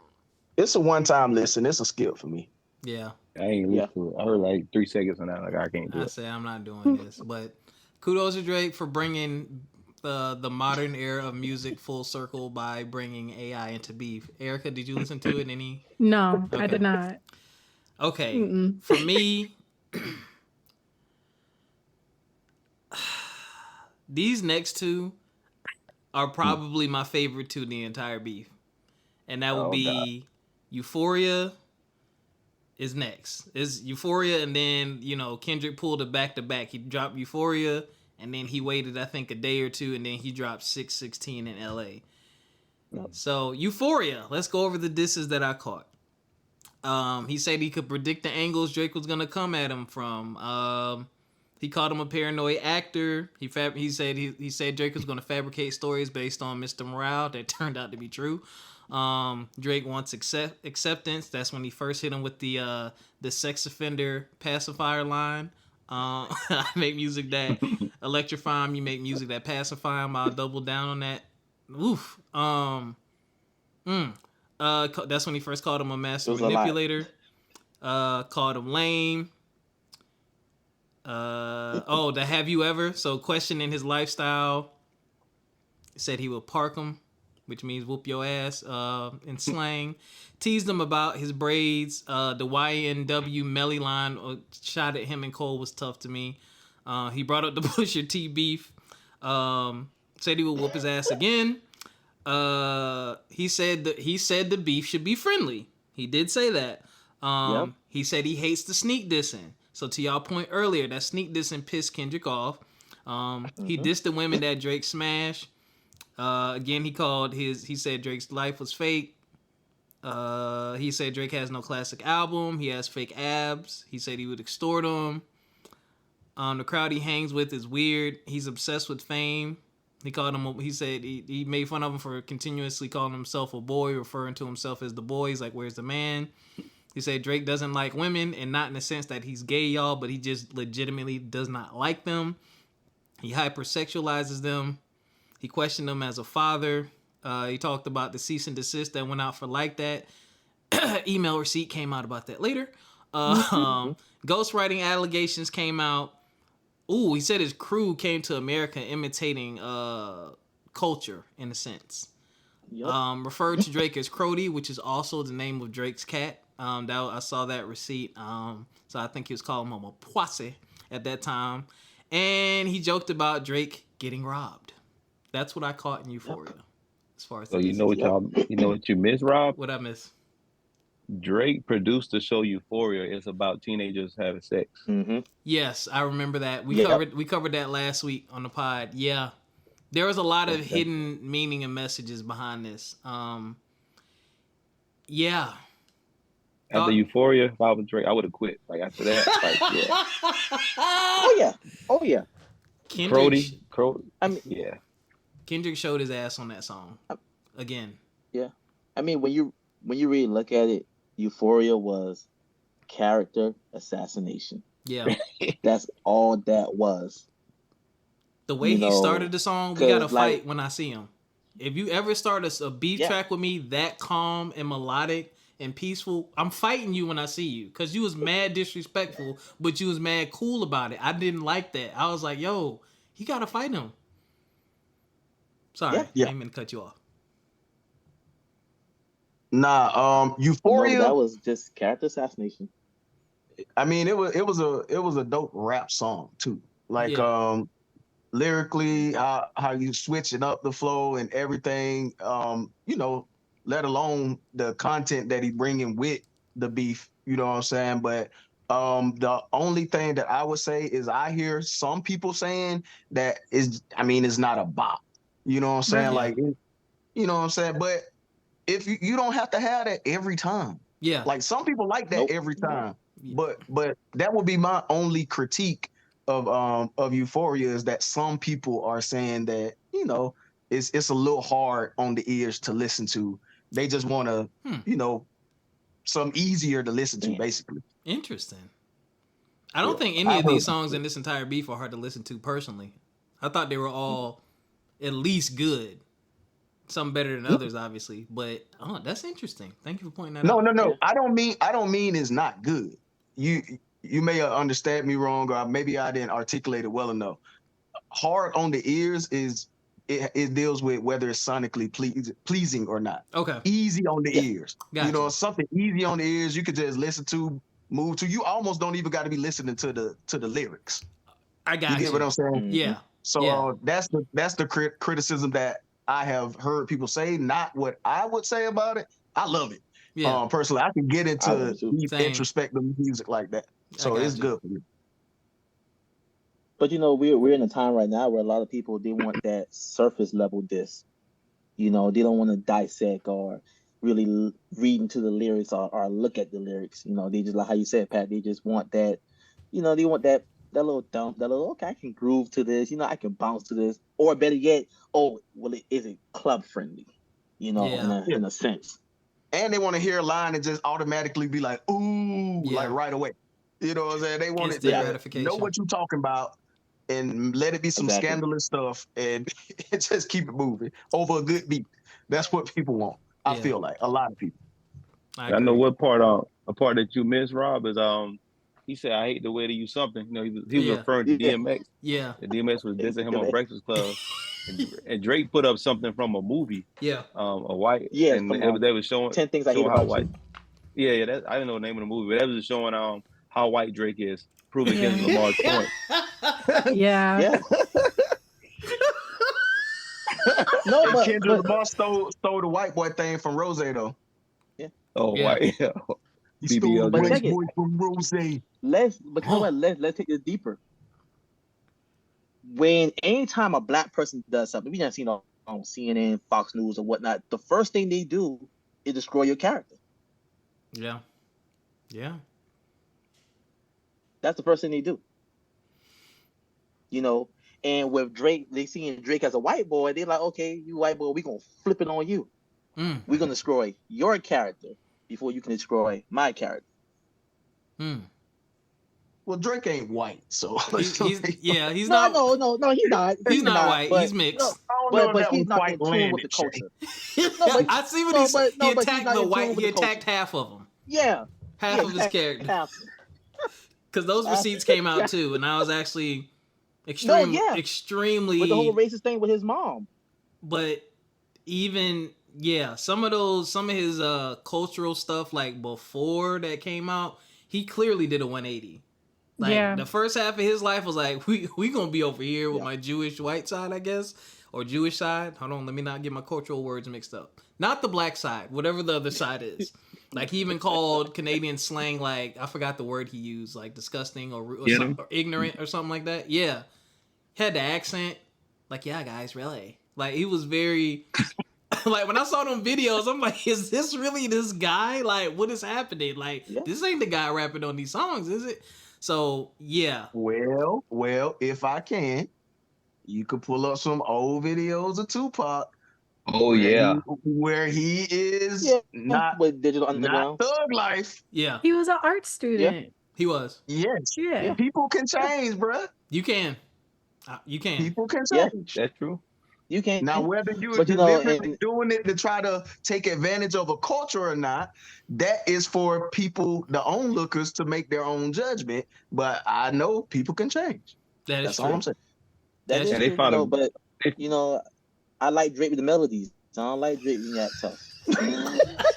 It's a one-time listen. It's a skill for me. Yeah. I ain't Yeah. listen to it. I heard like 3 seconds and I like I can't do I it. say I'm not doing this, but kudos to Drake for bringing the modern era of music full circle by bringing AI into beef. Erica, did you listen to it? Any? No, I Okay. did not. Okay. Mm-mm. For me, these next two are probably my favorite to the entire beef, and that would Oh, God. be Euphoria. Is next. Is Euphoria, and then Kendrick pulled it back to back. He dropped Euphoria, and then he waited I think a day or two, and then he dropped 616 in L.A. So Euphoria. Let's go over the disses that I caught. He said he could predict the angles Drake was gonna come at him from. He called him a paranoid actor. He said Drake was gonna fabricate stories based on Mr. Morale that turned out to be true. Drake wants acceptance. That's when he first hit him with the sex offender pacifier line. I make music that electrify him. You make music that pacify him. I'll double down on that. Oof. That's when he first called him a master manipulator. Called him lame. The have you ever? So questioning his lifestyle. Said he would park him, which means whoop your ass in slang. Teased him about his braids. The YNW Melly line shot at him and Cole was tough to me. He brought up the Pusha T beef. Said he would whoop his ass again. He said the beef should be friendly. He did say that. Yep. He said he hates the sneak dissing. So to y'all point earlier, that sneak dissing pissed Kendrick off. He dissed the women that Drake smashed. Again, he said Drake's life was fake. He said Drake has no classic album. He has fake abs. He said he would extort him. The crowd he hangs with is weird. He's obsessed with fame. He said he made fun of him for continuously calling himself a boy, referring to himself as the boy. He's like, where's the man? He said Drake doesn't like women, and not in the sense that he's gay, y'all, but he just legitimately does not like them. He hypersexualizes them. He questioned them as a father. He talked about the cease and desist that went out for like that. Email receipt came out about that later. Ghostwriting allegations came out. Ooh, he said his crew came to America imitating culture in a sense. Yep. Referred to Drake as Crody, which is also the name of Drake's cat. I saw that receipt. So I think he was calling him a poisse at that time. And he joked about Drake getting robbed. That's what I caught in Euphoria. As far as So you know what you miss, Rob? What I miss? Drake produced the show Euphoria. It's about teenagers having sex. Mm-hmm. Yes, I remember that. We Yep. covered that last week on the pod. Yeah. There was a lot of Okay. hidden meaning and messages behind this. Yeah. After Euphoria, if I was Drake, I would have quit. Like after that, like yeah. Oh yeah. Oh yeah. Crody. I mean, Yeah. Kendrick showed his ass on that song. Again. yeah. I mean, when you really look at it, Euphoria was character assassination. Yeah. That's all that was. The way he started the song, we gotta fight like, when I see him. If you ever start a beat track with me that calm and melodic and peaceful, I'm fighting you when I see you. Cause you was mad disrespectful, but you was mad cool about it. I didn't like that. I was like, yo, he gotta fight him. Sorry, I ain't meant to cut you off. Nah, Euphoria. No, that was just character assassination. I mean, it was a dope rap song too. Like lyrically, how you switching up the flow and everything. You know, let alone the content that he bringing with the beef. You know what I'm saying? But the only thing that I would say is I hear some people saying that is, I mean, it's not a bop. You know what I'm saying? Right. Like, you know what I'm saying? But if you don't have to have that every time. Yeah. Like some people like that every time. But that would be my only critique of Euphoria is that some people are saying that, you know, it's a little hard on the ears to listen to. They just want to, you know, some easier to listen to, basically. Interesting. I don't think any of these songs in this entire beef are hard to listen to personally. I thought they were all at least good. Some better than others, obviously. But that's interesting. Thank you for pointing that out. No. Yeah. I don't mean it's not good. You may understand me wrong, or maybe I didn't articulate it well enough. Hard on the ears is it deals with whether it's sonically pleasing or not. Okay. Easy on the ears. Gotcha. You know, something easy on the ears you could just listen to, move to. You almost don't even got to be listening to the lyrics. I got you. You get what I'm saying? Yeah. So that's the criticism that I have heard people say, not what I would say about it. I love it. Yeah. Personally, I can get into deep introspective music like that. So it's good for me. But you know, we're in a time right now where a lot of people, they want that surface level diss. You know, they don't want to dissect or really read into the lyrics or look at the lyrics. You know, they just, like how you said, Pat, they just want that, you know, they want that little dump, that little, okay, I can groove to this, you know, I can bounce to this. Or better yet, is it club friendly? You know, in a sense. And they want to hear a line and just automatically be like, ooh, like right away. You know what I'm saying? They want it to know what you're talking about and let it be some scandalous stuff and just keep it moving over a good beat. That's what people want. I feel like a lot of people. I know what part a part that you missed, Rob, is he said, I hate the way to use something. You know, he was referring to DMX. Yeah. And DMX was dissing him on Breakfast Club. And Drake put up something from a movie. Yeah. A white. Yeah. And they was showing 10 Things I Hate how About white. You. Yeah. I didn't know the name of the movie, but that was showing how white Drake is, proving Kendrick Lamar's point. Yeah. No, but Kendrick Lamar stole the white boy thing from Rose though. Yeah. Oh, white. Yeah. He stole the white boy from Rose. Let's take this deeper. When anytime a black person does something, we done seen on CNN, Fox News, or whatnot, the first thing they do is destroy your character. Yeah. Yeah. That's the first thing they do. You know, and with Drake, they seeing Drake as a white boy, they're like, okay, you white boy, we gonna flip it on you. We're gonna destroy your character before you can destroy my character. Well, Drake ain't white, so he's not. He's not. He's not white. He's mixed. But he's not in tune with the culture. I see what he attacked the white. He attacked half of them. Yeah, half of his character. Because those receipts came out too, and I was actually extremely with the whole racist thing with his mom. But even some of his cultural stuff, like before that came out, he clearly did a 180. Like the first half of his life was like, we gonna be over here with my Jewish white side, I guess, or Jewish side. Hold on, let me not get my cultural words mixed up. Not the black side, whatever the other side is. Like he even called Canadian slang, like I forgot the word he used, like disgusting or ignorant or something like that. Yeah, had the accent, like guys, really. Like he was very. Like when I saw them videos, I'm like, is this really this guy? Like, what is happening? Like, this ain't the guy rapping on these songs, is it? So, yeah. Well, if I can, you could pull up some old videos of Tupac. Oh, where he is not with Digital Underground. Not thug life. Yeah. He was an art student. Yeah. He was. Yes. Yeah. People can change, bruh. You can. You can. People can change. That's true. You can. Now, whether you're deliberately doing it to try to take advantage of a culture or not, that is for people, the onlookers, to make their own judgment. But I know people can change. That's all I'm saying. That is true, but you know, I like Drake with the melodies. Sound like Drake when you act tough.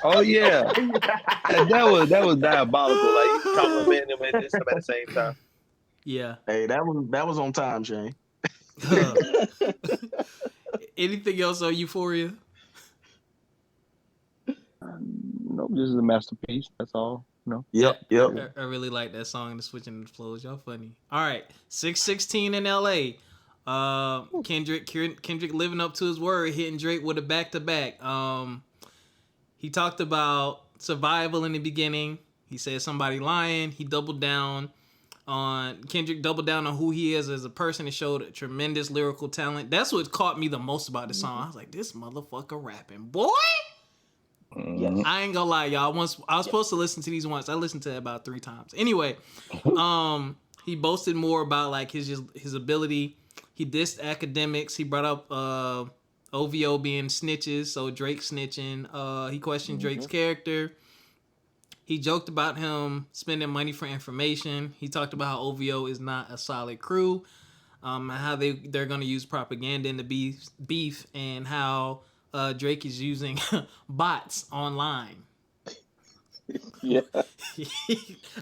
Oh yeah, that was diabolical. Like you complimenting him and this at the same time. Yeah. Hey, that was on time, Shane. Anything else on Euphoria? Nope, this is a masterpiece. That's all. No. Yep, yep. I really like that song and the switching the flows. Y'all funny. All right, 616 in L.A. Kendrick living up to his word, hitting Drake with a back to back. He talked about survival in the beginning. He said somebody lying. Kendrick doubled down on who he is as a person and showed a tremendous lyrical talent. That's what caught me the most about the song. I was like, this motherfucker rapping, boy. Yes. I ain't gonna lie, y'all. I was supposed to listen to these once. I listened to it about 3 times. Anyway, he boasted more about like his ability. He dissed academics. He brought up OVO being snitches, so Drake snitching. He questioned Drake's character. He joked about him spending money for information. He talked about how OVO is not a solid crew, and how they're gonna use propaganda in the beef, and how Drake is using bots online. Yeah. I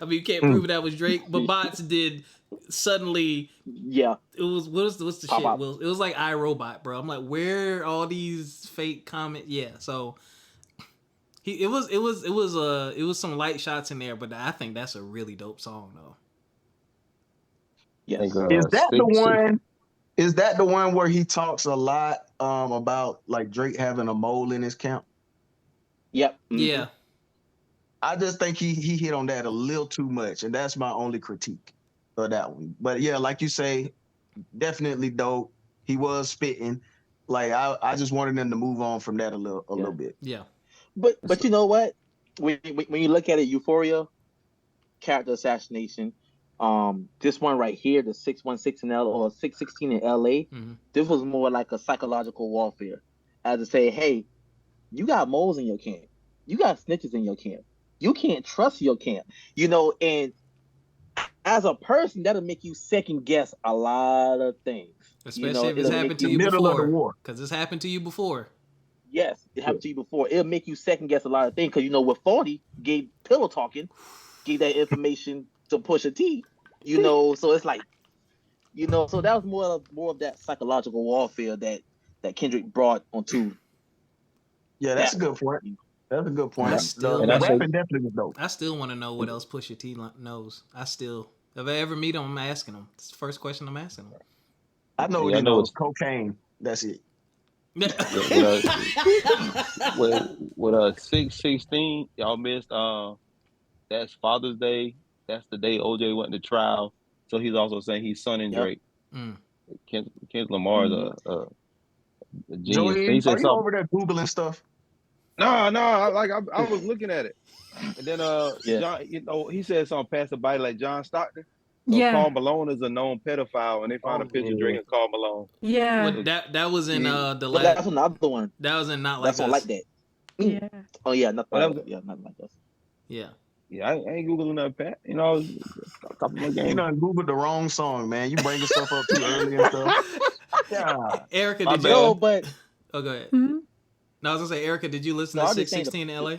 mean, you can't prove that was Drake, but bots did suddenly. Yeah. It was what's the Pop shit? up. It was like iRobot, bro. I'm like, where are all these fake comments? Yeah, so it was some light shots in there, but I think that's a really dope song though. Yes. Like, Is that the six. one? Is that the one where he talks a lot about like Drake having a mole in his camp? Yep. Yeah. I just think he hit on that a little too much, and that's my only critique of that one. But yeah, like you say, definitely dope. He was spitting. Like I just wanted them to move on from that a little bit. Yeah. But you know what? When you look at it, Euphoria, character assassination. This one right here, the 616 in L or 616 in LA, this was more like a psychological warfare. As to say, hey, you got moles in your camp. You got snitches in your camp. You can't trust your camp. And as a person, that'll make you second guess a lot of things. Especially if it's it'll happened make to you you middle of the before. war. Because it's happened to you before. Yes, it happened to you before. It'll make you second guess a lot of things. Because with 40 gave pillow talking, gave that information to Pusha T. So it's like, so that was more of that psychological warfare that Kendrick brought onto. Yeah, that's a good point. That's a good point. And the rapping definitely was dope. I still want to know what else Pusha T knows. If I ever meet him, I'm asking him. It's the first question I'm asking him. I know what he knows. Cocaine. That's it. With 616, y'all missed. That's Father's Day. That's the day OJ went to trial. So he's also saying he's sonning Drake. Kendrick Lamar is a genius. Joey, he said are you over there Googling stuff? No. I was looking at it, and then John, he said something passerby like John Stockton. So Karl Malone is a known pedophile, and they found a picture of Drake and Karl Malone. Yeah. That was in the last. That's another one. That was in Not Like Us. That's like that. Yeah. Oh yeah, not like us. Yeah. Yeah, I ain't Googling that, Pat. Top of my game. You done Googled the wrong song, man. You bringing stuff up too early and stuff. Yeah. Ericca, did you? No, but go ahead. Mm-hmm. No, I was gonna say, Ericca, did you listen to 616 in LA?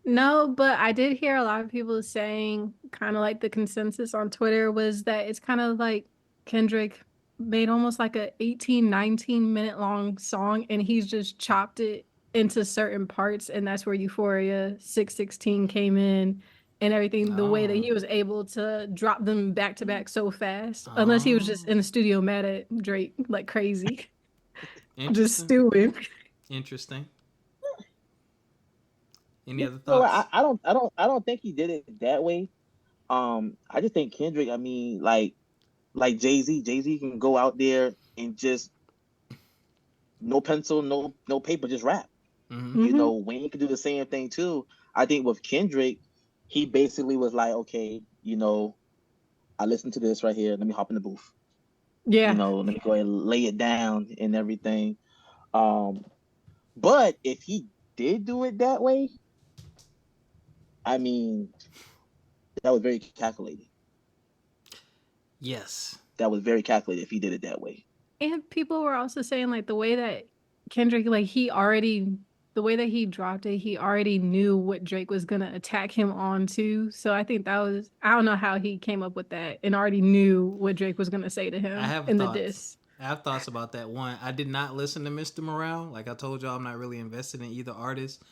No, but I did hear a lot of people saying, kind of like the consensus on Twitter was that it's kind of like Kendrick made almost like a 18, 19-minute long song, and he's just chopped it into certain parts, and that's where Euphoria 616 came in and everything, the way that he was able to drop them back to back so fast, unless he was just in the studio mad at Drake like crazy. Just stewing. Interesting. Any other thoughts? I don't think he did it that way. I just think Kendrick, I mean, like Jay-Z can go out there and just no pencil, no paper, just rap. Mm-hmm. Wayne could do the same thing too. I think with Kendrick, he basically was like, okay, I listened to this right here. Let me hop in the booth. Yeah. Let me go ahead and lay it down and everything. But if he did do it that way, I mean, that was very calculated. Yes. That was very calculated if he did it that way. And people were also saying like the way that Kendrick, like he already, the way that he dropped it, he already knew what Drake was gonna attack him on too. So I think that was, I don't know how he came up with that and already knew what Drake was gonna say to I him have in the thoughts. diss. I have thoughts about that. One, I did not listen to Mr. Morale. Like I told y'all, I'm not really invested in either artist.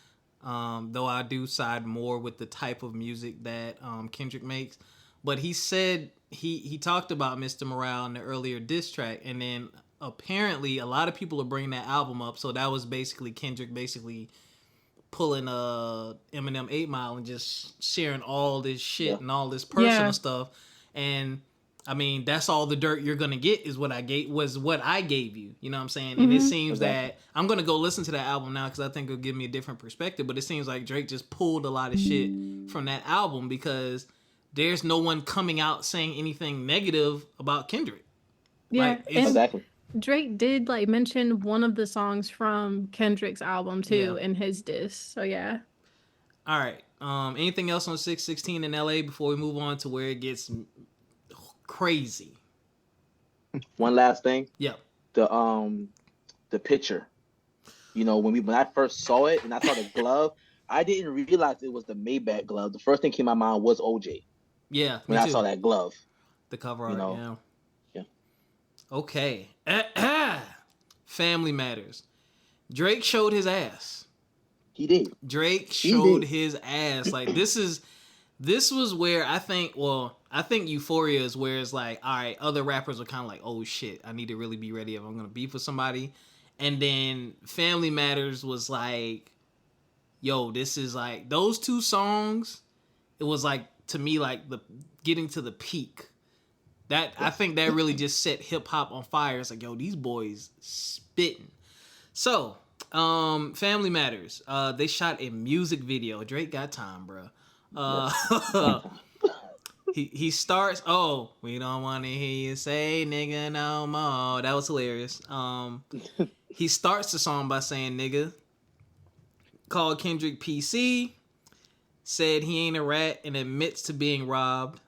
Though I do side more with the type of music that Kendrick makes. But he said he talked about Mr. Morale in the earlier diss track, and then apparently a lot of people are bringing that album up. So that was basically Kendrick basically pulling Eminem 8 Mile and just sharing all this shit and all this personal stuff. And I mean, that's all the dirt you're gonna get is what I gave you. You know what I'm saying? And it seems that I'm gonna go listen to that album now because I think it'll give me a different perspective. But it seems like Drake just pulled a lot of shit from that album because there's no one coming out saying anything negative about Kendrick. Yeah, Like, exactly. Drake did like mention one of the songs from Kendrick's album too in his diss. So yeah. All right. Anything else on 616 in LA before we move on to where it gets crazy? One last thing. Yep. The picture. You know, when I first saw it and I saw the glove, I didn't realize it was the Maybach glove. The first thing came to my mind was OJ. Yeah. When I saw that glove. The cover art, Yeah. Okay. Family Matters. Drake showed his ass. He did. Drake showed his ass. Like this was where I think Euphoria is where it's like, all right, other rappers are kind of like, oh shit, I need to really be ready if I'm gonna beef with somebody. And then Family Matters was like, yo, this is like those two songs. It was like to me like the getting to the peak. I think that really just set hip hop on fire. It's like, yo, these boys spitting. So, Family Matters. They shot a music video. Drake got time, bro. He starts. Oh, we don't want to hear you say nigga no more. That was hilarious. He starts the song by saying nigga. Called Kendrick PC. Said he ain't a rat and admits to being robbed.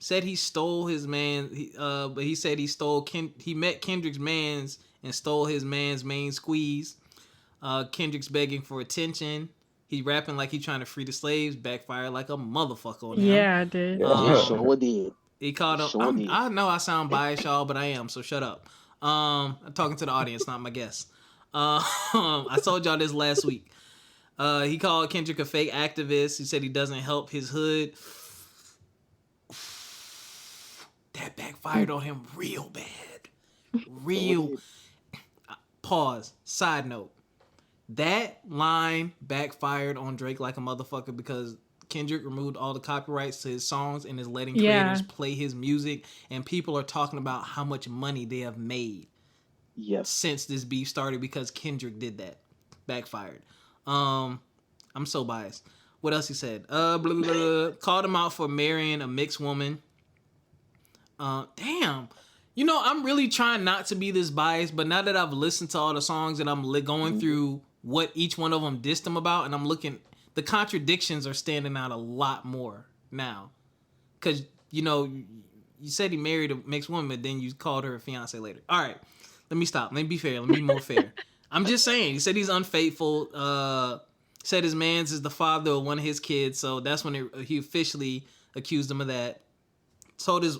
Said he stole his man, but he said he met Kendrick's mans and stole his man's main squeeze. Kendrick's begging for attention. He rapping like he trying to free the slaves. Backfired like a motherfucker on him. Yeah, I did. Sure did. He called him. I know I sound biased, y'all, but I am. So shut up. I'm talking to the audience, not my guests. I told y'all this last week. He called Kendrick a fake activist. He said he doesn't help his hood. That backfired on him real bad. Real. Pause. Side note. That line backfired on Drake like a motherfucker because Kendrick removed all the copyrights to his songs and is letting creators play his music. And people are talking about how much money they have made since this beef started because Kendrick did that. Backfired. I'm so biased. What else he said? Blah, blah, blah. Called him out for marrying a mixed woman. Damn. You know, I'm really trying not to be this biased, but now that I've listened to all the songs and I'm going through what each one of them dissed him about, and I'm looking, the contradictions are standing out a lot more now. Because, you know, you said he married a mixed woman, but then you called her a fiance later. All right, let me stop. Let me be fair. Let me be more fair. I'm just saying. He said he's unfaithful. Said his man's is the father of one of his kids, so that's when he officially accused him of that.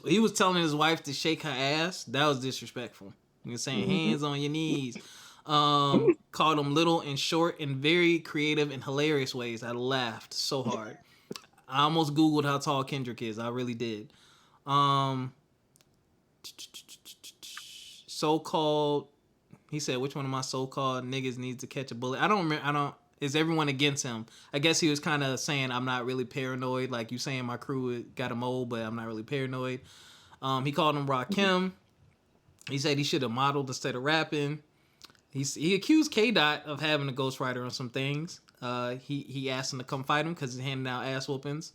He was telling his wife to shake her ass. That was disrespectful. He was saying hands on your knees. Called him little and short in very creative and hilarious ways. I laughed so hard. I almost Googled how tall Kendrick is. I really did. So-called, he said, which one of my so-called niggas needs to catch a bullet? I don't remember. Is everyone against him? I guess he was kind of saying, I'm not really paranoid. Like you saying my crew got a mole, but I'm not really paranoid. He called him Rakim. He said he should have modeled instead of rapping. He accused K-Dot of having a ghostwriter on some things. He asked him to come fight him because he's handing out ass whoopings.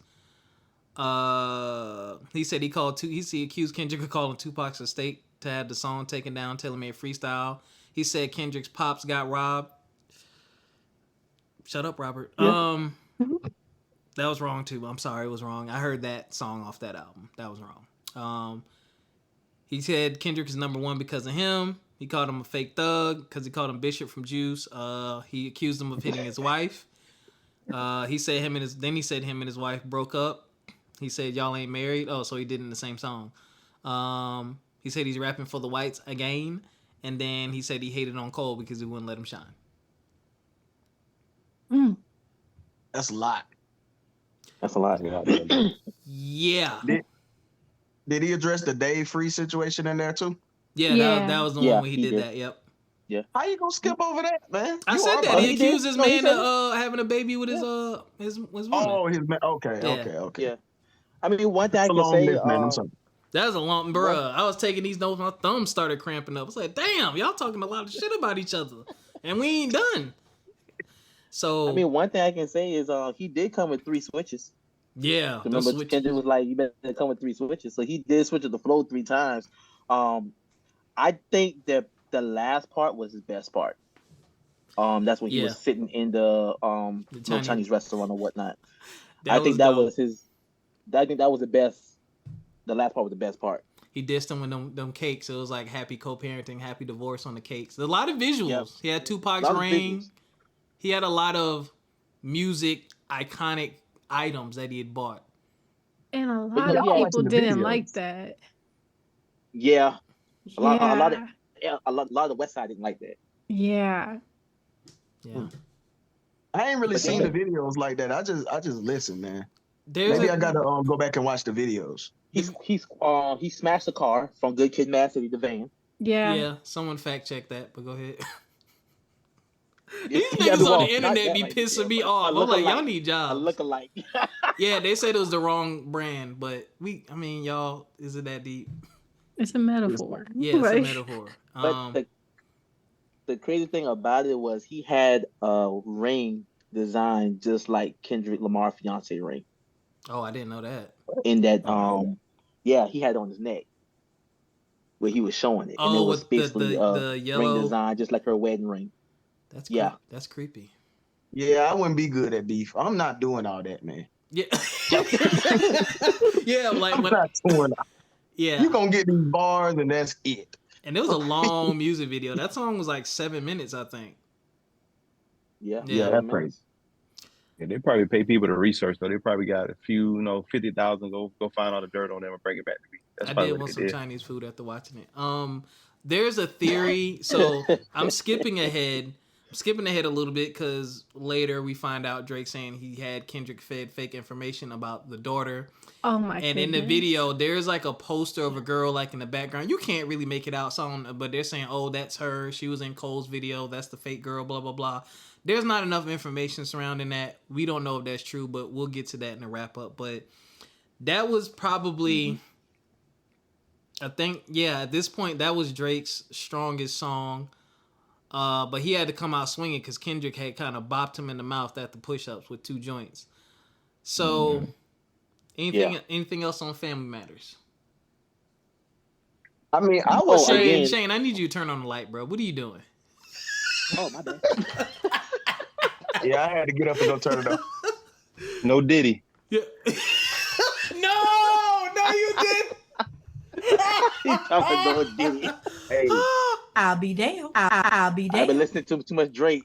He said he accused Kendrick of calling Tupac's estate to have the song taken down, telling me a freestyle. He said Kendrick's pops got robbed. Shut up, Robert. Yeah. That was wrong too. I'm sorry, it was wrong. I heard that song off that album. That was wrong. He said Kendrick is number one because of him. He called him a fake thug because he called him Bishop from Juice. He accused him of hitting his wife. He said him and his wife broke up. He said y'all ain't married. Oh, so he did it in the same song. He said he's rapping for the whites again, and then he said he hated on Cole because he wouldn't let him shine. That's a lot. That's a lot. Yeah. Did he address the Dave Free situation in there too? Yeah. That was the one where he did that. Yep. Yeah. How you gonna skip over that, man? I said that he accused his man of having a baby with his woman. Oh, his man. Okay. Yeah. I mean, one thing I can say, that was a long, bruh. I was taking these notes, my thumb started cramping up. It's like, damn, y'all talking a lot of shit about each other, and we ain't done. So I mean, one thing I can say is, he did come with 3 switches. Yeah, remember Kendrick was like, you better come with 3 switches, so he did switch the flow 3 times. I think that the last part was his best part. That's when he was sitting in the Chinese restaurant or whatnot. I think that was the best. The last part was the best part. He dissed him with them cakes. It was like happy co-parenting, happy divorce on the cakes. There's a lot of visuals. Yep. He had Tupac's ring. He had a lot of music iconic items that he had bought. And a lot of people didn't like that. Yeah. A lot of the West Side didn't like that. Yeah. I ain't really seen the videos like that. I just listen, man. Maybe I gotta go back and watch the videos. He smashed the car from Good Kid, Mad City, the van. Yeah. Someone fact check that, but go ahead. These niggas on the internet be pissing me off. I'm like, y'all need jobs. A look-alike. Yeah, they said it was the wrong brand, but y'all, is it that deep? It's a metaphor. Yeah, it's a metaphor. But the crazy thing about it was he had a ring designed just like Kendrick Lamar fiance ring. Oh, I didn't know that. In that, he had it on his neck where he was showing it, and it was basically the yellow ring design, just like her wedding ring. That's that's creepy. Yeah, I wouldn't be good at beef. I'm not doing all that, man. Yeah, yeah, like I'm not doing that. Yeah, you gonna get these bars, and that's it. And it was a long music video. That song was like 7 minutes, I think. Yeah, that's crazy. Yeah, they probably pay people to research, though. They probably got a few, 50,000. Go find all the dirt on them and bring it back to me. That's I did want some Chinese food after watching it. There's a theory. So I'm skipping ahead. A little bit because later we find out Drake saying he had Kendrick fed fake information about the daughter. Oh my! And in the video, there's like a poster of a girl like in the background. You can't really make it out, but they're saying, "Oh, that's her. She was in Cole's video. That's the fake girl." Blah blah blah. There's not enough information surrounding that. We don't know if that's true, but we'll get to that in the wrap up. But that was probably, I think, at this point, that was Drake's strongest song. But he had to come out swinging because Kendrick had kind of bopped him in the mouth at the push-ups with 2 joints. So, anything else on Family Matters? I mean, I was Shane, I need you to turn on the light, bro. What are you doing? Oh, my bad. Yeah, I had to get up and go turn it off. No Diddy. Yeah. No, you didn't. No Diddy. Hey. I'll be damned. I'll be damned. I've been listening to too much Drake.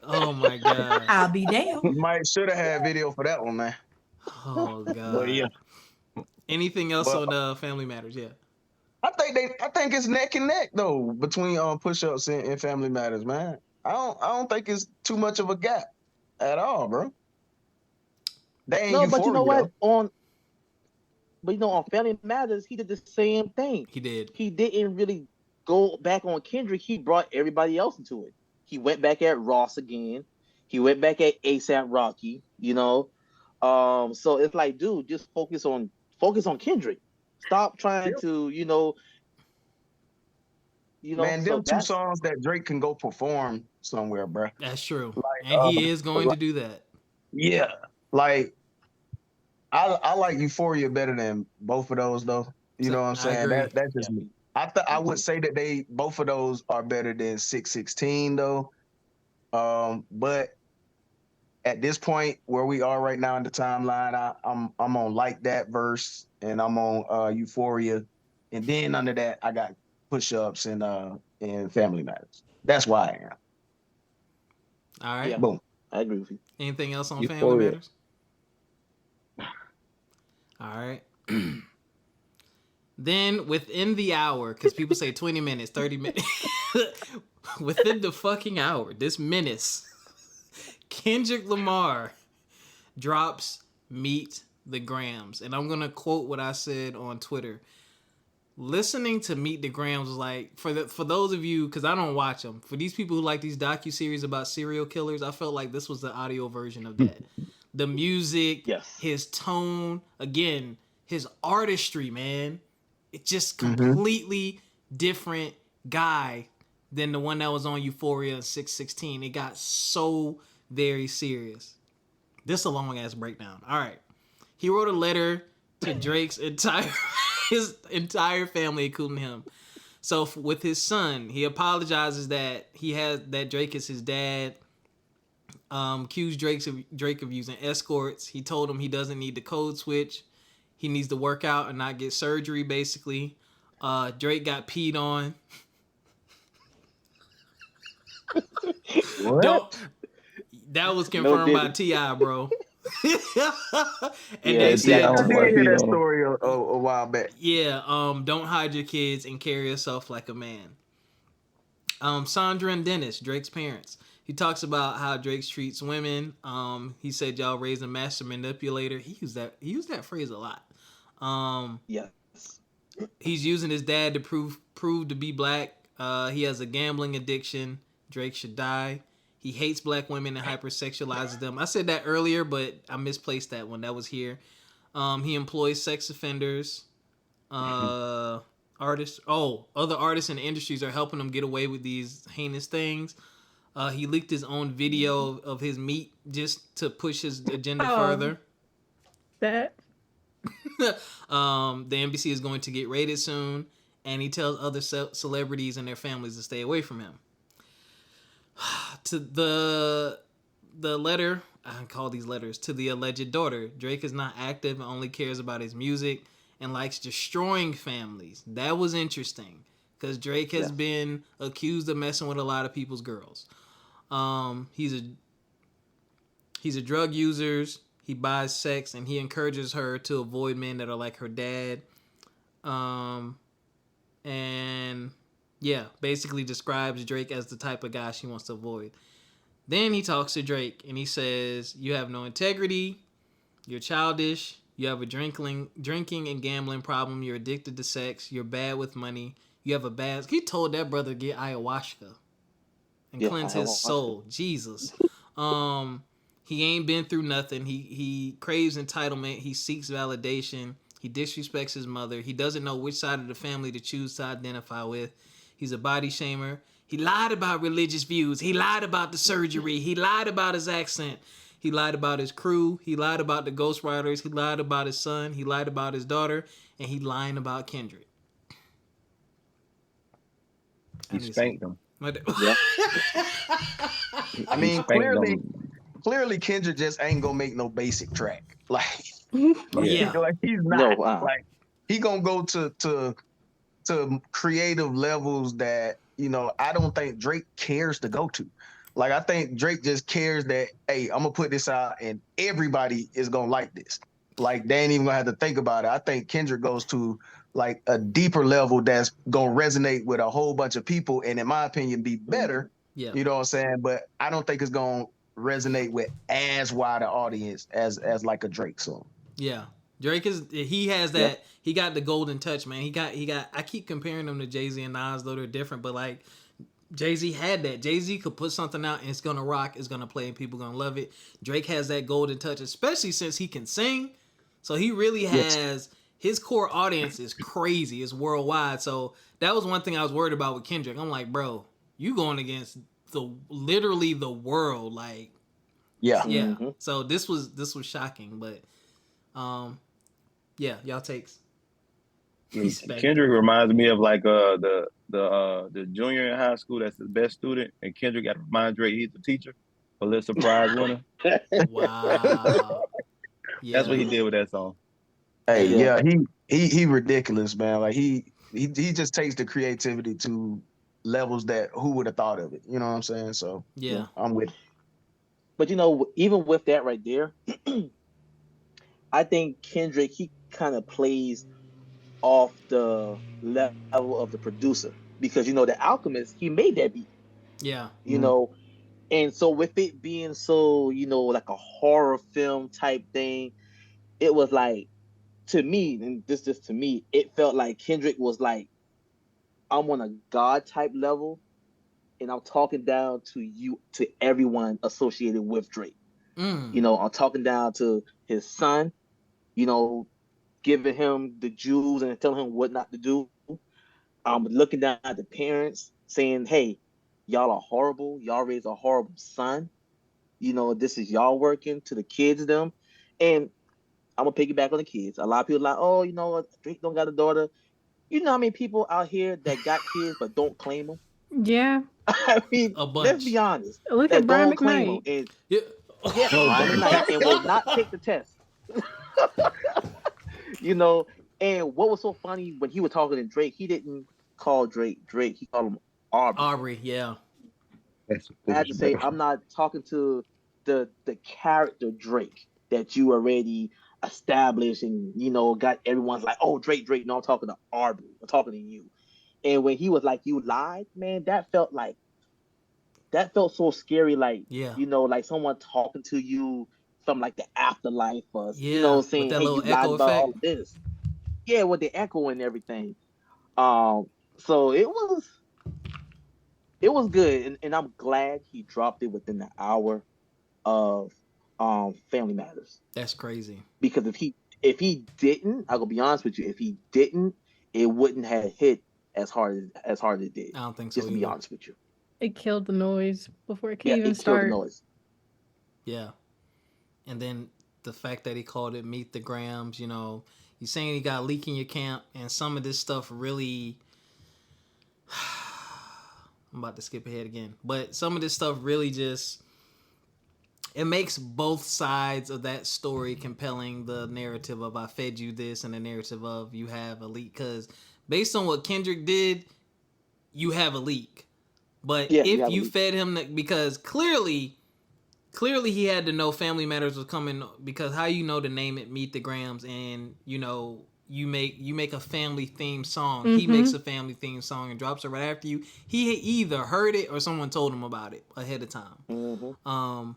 Oh my god. I'll be damned. Might should have had video for that one, man. Oh god. But yeah. Anything else on Family Matters? Yeah. I think it's neck and neck though between push-ups and Family Matters, man. I don't think it's too much of a gap at all, bro. They ain't no, but you know what? Though. On Family Matters, he did the same thing. He did. He didn't really go back on Kendrick. He brought everybody else into it. He went back at Ross again. He went back at ASAP Rocky. So it's like, dude, just focus on Kendrick. Stop trying to, Man, them 2 songs that Drake can go perform somewhere, bro. That's true. And he is going to do that. Yeah. Like, I like Euphoria better than both of those, though. You know what I'm saying? That's just me. I would say that both of those are better than 616, though. But at this point where we are right now in the timeline, I'm on Like That verse, and I'm on Euphoria, and then under that I got push-ups and Family Matters. That's why I am. All right. Yeah. Boom. I agree with you. Anything else on Family Euphoria. Matters? All right. Then within the hour, because people say 20 minutes, 30 minutes, within the fucking hour, this menace, Kendrick Lamar drops Meet the Grams. And I'm going to quote what I said on Twitter. Listening to Meet the Grams was like, for those of you, because I don't watch them, for these people who like these docuseries about serial killers, I felt like this was the audio version of that. The music, Yes. his tone, again, his artistry, man. It's just Mhm. completely different guy than the one that was on Euphoria 616. It got so very serious. This is a long ass breakdown. All right. He wrote a letter to Drake's his entire family, including him. So with his son, he apologizes that that Drake is his dad. Accused Drake of using escorts. He told him he doesn't need the code switch. He needs to work out and not get surgery, basically. Drake got peed on. What? That was confirmed by didn't. T.I., bro. And Yeah, they T.I. said, I was did like, hear that story a while back. yeah, don't hide your kids and carry yourself like a man. Sandra and Dennis, Drake's parents. He talks about how Drake treats women. He said y'all raised a master manipulator. He used that phrase a lot. yes. He's using his dad to prove to be black. He has a gambling addiction. Drake should die. He hates black women and hypersexualizes them. I said that earlier, but I misplaced that one. That was here. He employs sex offenders. Artists. Oh, other artists in the industries are helping him get away with these heinous things. He leaked his own video of his meat just to push his agenda further. That. The embassy is going to get raided soon, and he tells other celebrities and their families to stay away from him. To the letter, I call these letters, to the alleged daughter. Drake is not active and only cares about his music and likes destroying families. That was interesting because Drake has been accused of messing with a lot of people's girls. He's a drug user. He buys sex and he encourages her to avoid men that are like her dad. And yeah, basically describes Drake as the type of guy she wants to avoid. Then he talks to Drake and he says, you have no integrity, you're childish, you have a drinking and gambling problem, you're addicted to sex, you're bad with money, you have a bad... He told that brother to get ayahuasca and cleanse his soul. Jesus. He ain't been through nothing. He craves entitlement. He seeks validation. He disrespects his mother. He doesn't know which side of the family to choose to identify with. He's a body shamer. He lied about religious views. He lied about the surgery. He lied about his accent. He lied about his crew. He lied about the ghostwriters. He lied about his son. He lied about his daughter. And he lying about Kendrick. He spanked him. Yeah. I mean, clearly Kendrick just ain't gonna make no basic track. Like, Yeah. like he's not. Like he gonna go to creative levels that, you know, I don't think Drake cares to go to. Like, I think Drake just cares that, hey, I'm gonna put this out and everybody is gonna like this. Like, they ain't even gonna have to think about it. I think Kendrick goes to like a deeper level that's gonna resonate with a whole bunch of people and, in my opinion, be better. Yeah. You know what I'm saying? But I don't think it's gonna resonate with as wide an audience as like a Drake song. Yeah. Drake he has that. Yep. He got the golden touch, man. He got I keep comparing him to Jay-Z and Nas, though they're different, but like Jay-Z had that. Jay-Z could put something out and it's gonna rock, it's gonna play, and people gonna love it. Drake has that golden touch, especially since he can sing. So he really has his core audience is crazy. It's worldwide. So that was one thing I was worried about with Kendrick. I'm like, bro, you going against literally the world, like yeah. Mm-hmm. So this was shocking, but yeah, y'all takes. Kendrick reminds me of like the junior in high school that's the best student, and Kendrick got to remind Drake he's the teacher, Pulitzer Prize winner. Wow. Yeah. That's what he did with that song. Hey, yeah, he ridiculous, man. Like he just takes the creativity to levels that who would have thought of it. You know what I'm saying? So Yeah. I'm with. But even with that right there, I think Kendrick he kind of plays off the level of the producer because the Alchemist he made that beat, Yeah. you know, and so with it being so like a horror film type thing, it was like to me, and this just to me, it felt like Kendrick was like, I'm on a God type level, and I'm talking down to everyone associated with Drake. Mm. I'm talking down to his son, you know, giving him the jewels and telling him what not to do. I'm looking down at the parents, saying, "Hey, y'all are horrible. Y'all raised a horrible son. This is y'all working to the kids them." And I'm gonna piggyback on the kids. A lot of people are like, "Oh, Drake don't got a daughter." You know how many people out here that got kids but don't claim them? Yeah. I mean, A let's be bunch. honest, Look at that Brian don't claim them, McKnight. and Yeah. yeah, Oh, Brian McKnight, and will not take the test. you know. And what was so funny when he was talking to Drake, he didn't call Drake Drake. He called him Aubrey. Aubrey, yeah. That's I had to say, I'm not talking to the character Drake that you already established and got everyone's like, oh Drake, Drake. No, I'm talking to Aubrey. I'm talking to you. And when he was like, you lied, man, that felt so scary. Like Yeah. like someone talking to you from like the afterlife, or Yeah. With saying, that hey, little you lied echo about all effect. of this. Yeah, with the echo and everything. Um, so it was good, and I'm glad he dropped it within the hour of Family Matters. That's crazy. Because if he didn't, I'm gonna be honest with you, if he didn't, it wouldn't have hit as hard as it did. I don't think so Just to be either. honest with you. It killed the noise before it could Yeah, even it killed the start. noise. Yeah. And then the fact that he called it Meet the Grams, he's saying he got a leak in your camp, and some of this stuff really. I'm about to skip ahead again. But some of this stuff really just. It makes both sides of that story compelling. The narrative of I fed you this and the narrative of you have a leak. Because based on what Kendrick did, you have a leak. But Yeah, you if have a you leak. fed him because clearly he had to know Family Matters was coming, because how to name it Meet the Grams, and you make a family themed song. He makes a family themed song and drops it right after you. He either heard it or someone told him about it ahead of time. Mm-hmm.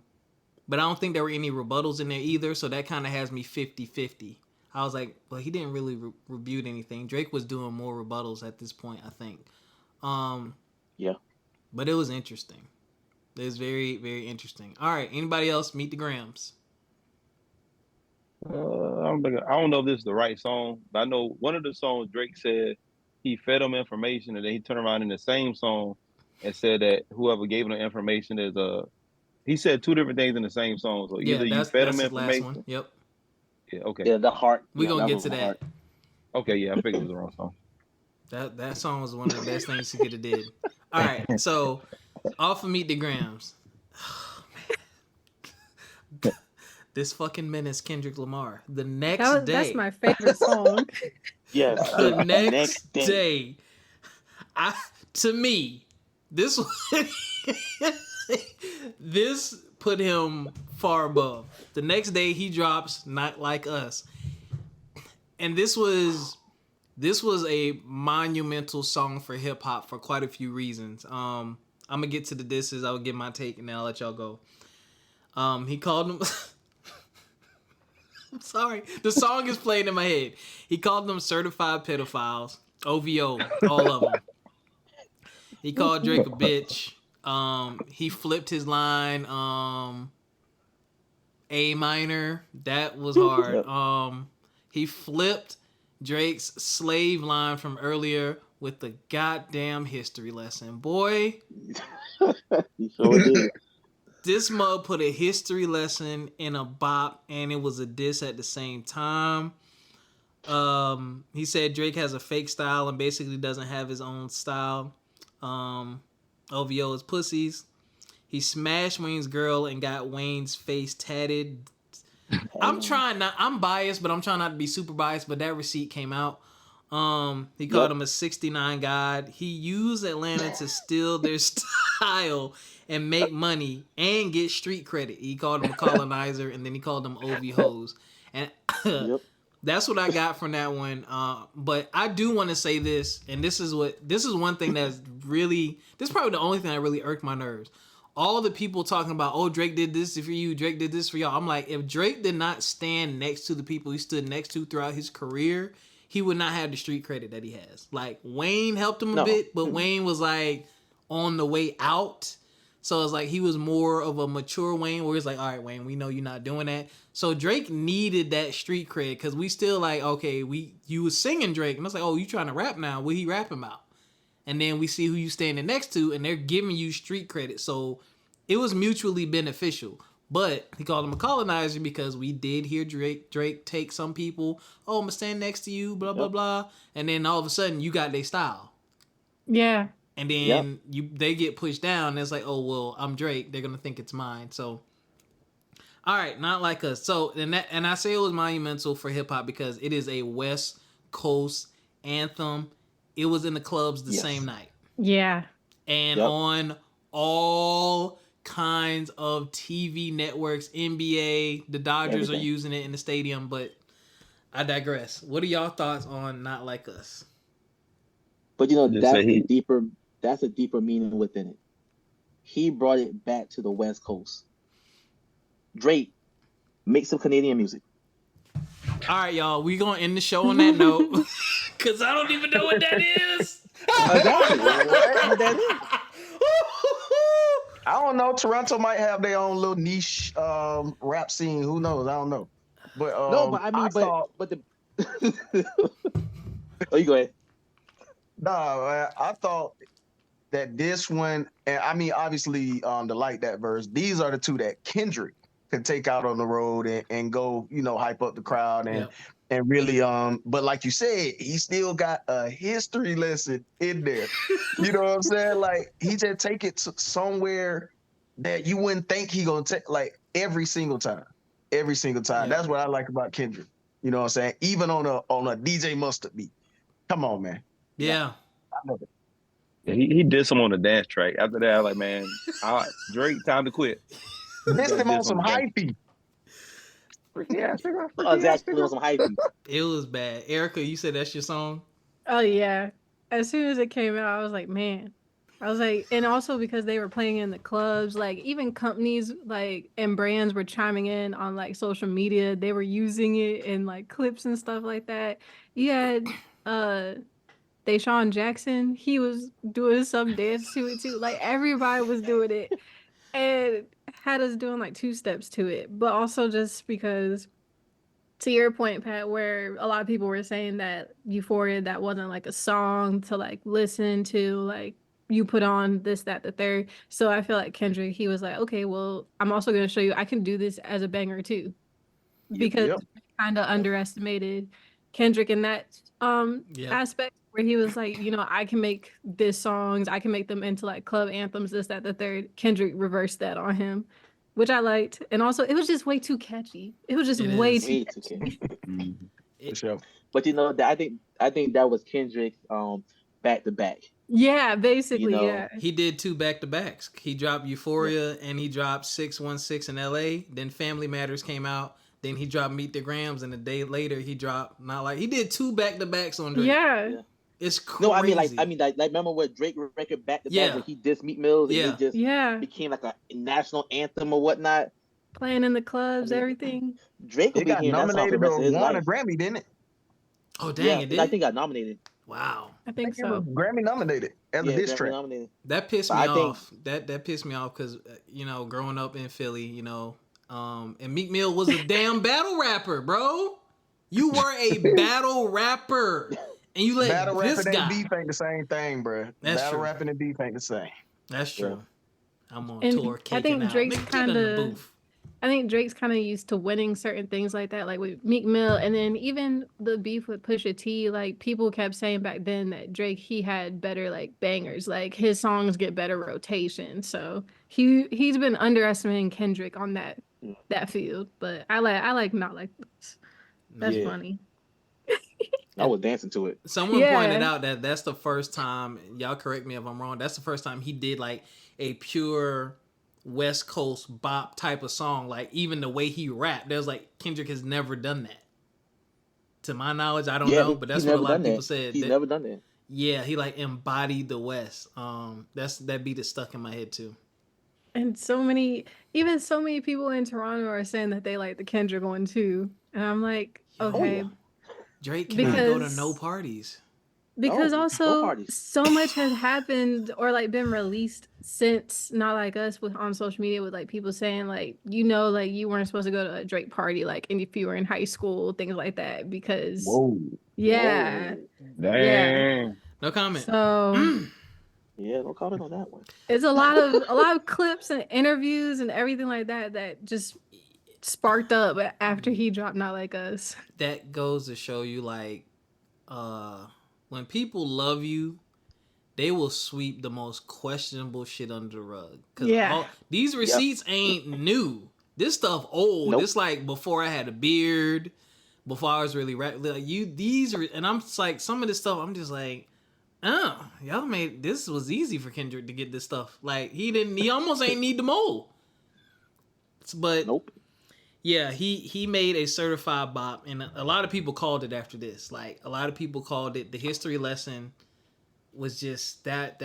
But I don't think there were any rebuttals in there either, so that kind of has me 50-50. I was like, well, he didn't really rebut anything. Drake was doing more rebuttals at this point, I think. Yeah. But it was interesting. It was very, very interesting. All right, anybody else? Meet the Grams. I don't know if this is the right song, but I know one of the songs Drake said he fed him information, and then he turned around in the same song and said that whoever gave him the information is He said two different things in the same song. So Yeah, either you that's fed him his last one. information. Yep. Yeah. Okay. Yeah, the heart. We Yeah, gonna that get was to the that. heart. Okay. Yeah, I figured it was the wrong song. That song was one of the best things he could have did. All right, so off of Meet the Grams. Oh, man. This fucking menace, Kendrick Lamar. The next day. That's my favorite song. Yes. The next day. To me, this this put him far above. The next day he drops Not Like Us. And this was a monumental song for hip hop for quite a few reasons. I'm gonna get to the disses. I'll give my take and then I'll let y'all go. He called them. I'm sorry. The song is playing in my head. He called them certified pedophiles. OVO, all of them. He called Drake a bitch. He flipped his line. A minor. That was hard. He flipped Drake's slave line from earlier with the goddamn history lesson. Boy. You sure did. This mug put a history lesson in a bop, and it was a diss at the same time. He said Drake has a fake style and basically doesn't have his own style. OVO is pussies. He smashed Wayne's girl and got Wayne's face tatted. I'm biased, but I'm trying not to be super biased, but that receipt came out. He called him a 69 god. He used Atlanta to steal their style and make money and get street credit. He called him a colonizer, and then he called them OV hoes. And that's what I got from that one. But I do want to say this, and this is one thing that's really, this is probably the only thing that really irked my nerves. All the people talking about, oh, Drake did this for you, Drake did this for y'all. I'm like, if Drake did not stand next to the people he stood next to throughout his career, he would not have the street credit that he has. Like, Wayne helped him a bit, but Wayne was like on the way out. So it's like he was more of a mature Wayne where it's like, all right, Wayne, we know you're not doing that. So Drake needed that street cred because we still like, okay, you was singing Drake. And it's like, oh, you trying to rap now. What he rapping about? And then we see who you standing next to and they're giving you street credit. So it was mutually beneficial. But he called him a colonizer because we did hear Drake take some people, oh, I'm going to stand next to you, blah, blah, blah. And then all of a sudden you got their style. Yeah. And then they get pushed down. And it's like, oh, well, I'm Drake. They're going to think it's mine. So, all right, not like us. So, and I say it was monumental for hip hop because it is a West Coast anthem. It was in the clubs the same night. Yeah. And on all kinds of TV networks, NBA, the Dodgers are using it in the stadium, but I digress. What are y'all thoughts on Not Like Us? But that's a deeper meaning within it. He brought it back to the West Coast. Drake, make some Canadian music. All right, y'all, we gonna end the show on that note because I don't even know what that is. I don't know. Toronto might have their own little niche rap scene. Who knows? I don't know. But oh, you go ahead. No, I thought that this one, and I mean, obviously, the Like That verse. These are the two that Kendrick could take out on the road and go, hype up the crowd and really, but like you said, he still got a history lesson in there. You know what I'm saying? Like, he just take it to somewhere that you wouldn't think he gonna take, like, every single time. That's what I like about Kendrick. You know what I'm saying? Even on a DJ Mustard beat. Come on, man. Yeah. I love it. Yeah, he did some on the dance track. After that, I was like, man, all right, Drake, time to quit. Missed him on some hypey. Exactly, on some hypey. It was bad. Erica, you said that's your song? Oh, yeah. As soon as it came out, I was like, man. I was like, and also because they were playing in the clubs, like even companies like and brands were chiming in on like social media. They were using it in like clips and stuff like that. You had Deshaun Jackson, he was doing some dance to it too. Like everybody was doing it and had us doing like two steps to it. But also just because, to your point, Pat, where a lot of people were saying that Euphoria, that wasn't like a song to like listen to, like you put on this, that, the third. So I feel like Kendrick, he was like, okay, well, I'm also going to show you I can do this as a banger too. Because kind of underestimated Kendrick in that aspect where he was like, I can make this songs, I can make them into like club anthems, this, that, the third. Kendrick reversed that on him, which I liked. And also it was just way too catchy. It was just way too catchy. For sure. But I think that was Kendrick's back to back. Yeah, basically, yeah. He did 2 back-to-backs. He dropped Euphoria and he dropped 616 in LA. Then Family Matters came out. Then he dropped Meet the Grams, and a day later he dropped Not Like. He did 2 back-to-backs on Drake. Yeah. It's crazy. No, I mean, like remember what Drake record back to back when he dissed Meek Mills and it just became like a national anthem or whatnot. Playing in the clubs, everything. Drake will be got hearing that song for nominated the rest of his or won life. a Grammy, didn't it? Oh dang, it did. I think got nominated. Wow. I think so. Grammy nominated as a diss track. Nominated. That pissed me off. That pissed me off because growing up in Philly, and Meek Mill was a damn battle rapper, bro. You were a battle rapper, and you let battle this rapping guy. and beef ain't the same thing, bro. That's battle true. rapping and beef ain't the same. That's true. I'm on And tour. I think out. Drake's Nigga, kind get in the of. booth. I think Drake's kind of used to winning certain things like that, like with Meek Mill, and then even the beef with Pusha T. Like people kept saying back then that Drake, he had better like bangers, like his songs get better rotation. So he's been underestimating Kendrick on that field. But I like Not Like This. That's funny. I was dancing to it. Someone Yeah. pointed out that that's the first time, y'all correct me if I'm wrong, that's the first time he did like a pure West Coast bop type of song. Like even the way he rapped, there's like Kendrick has never done that. To my knowledge, I don't know, but that's he's what a never lot of done people that. said. He's never done that. Yeah, he like embodied the West. That beat is stuck in my head too. And so many people in Toronto are saying that they like the Kendrick one too. And I'm like, Yo, okay, Drake cannot go to because no parties. because No also parties. so much has happened or like been released since Not Like Us with on social media with like people saying like like you weren't supposed to go to a Drake party like and if you were in high school, things like that because Whoa. yeah. Whoa. Yeah. Dang. No comment. So Yeah, no comment on that one. it's a lot of clips and interviews and everything like that that just sparked up after he dropped Not Like Us. That goes to show you like when people love you, they will sweep the most questionable shit under the rug. Cause these receipts ain't new. This stuff old. Nope. It's like before I had a beard, before I was really and I'm just like some of this stuff. I'm just like, y'all made this was easy for Kendrick to get this stuff. Like he almost ain't need the mold. But Nope. yeah, he made a certified bop, and a lot of people called it after this. Like a lot of people called it the history lesson. Was just that,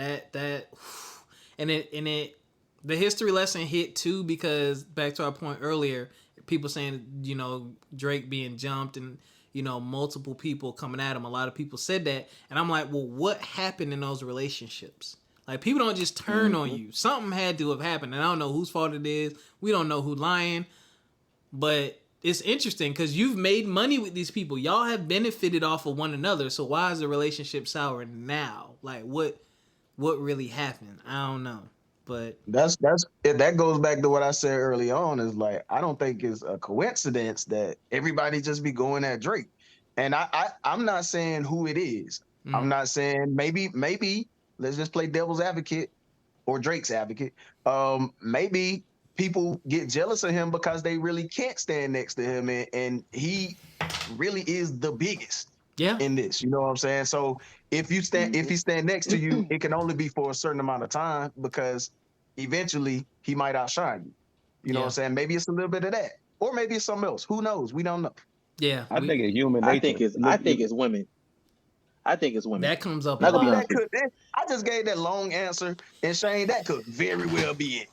and it the history lesson hit too because back to our point earlier, people saying Drake being jumped and multiple people coming at him. A lot of people said that, and I'm like, well, what happened in those relationships? Like people don't just turn on you. Something had to have happened, and I don't know whose fault it is. We don't know who's lying. But it's interesting because you've made money with these people. Y'all have benefited off of one another. So why is the relationship sour now? Like what really happened? I don't know. But that goes back to what I said early on. Is like I don't think it's a coincidence that everybody just be going at Drake. And I'm not saying who it is. I'm not saying maybe let's just play devil's advocate or Drake's advocate. Maybe people get jealous of him because they really can't stand next to him, and he really is the biggest in this. You know what I'm saying? So if he stand next to you, it can only be for a certain amount of time because eventually he might outshine you. You know what I'm saying? Maybe it's a little bit of that, or maybe it's something else. Who knows? We don't know. Yeah, I think it's human nature. I think it's women. I think it's women. That comes up. Not gonna be lot. honest. I just gave that long answer, and Shane, that could very well be it.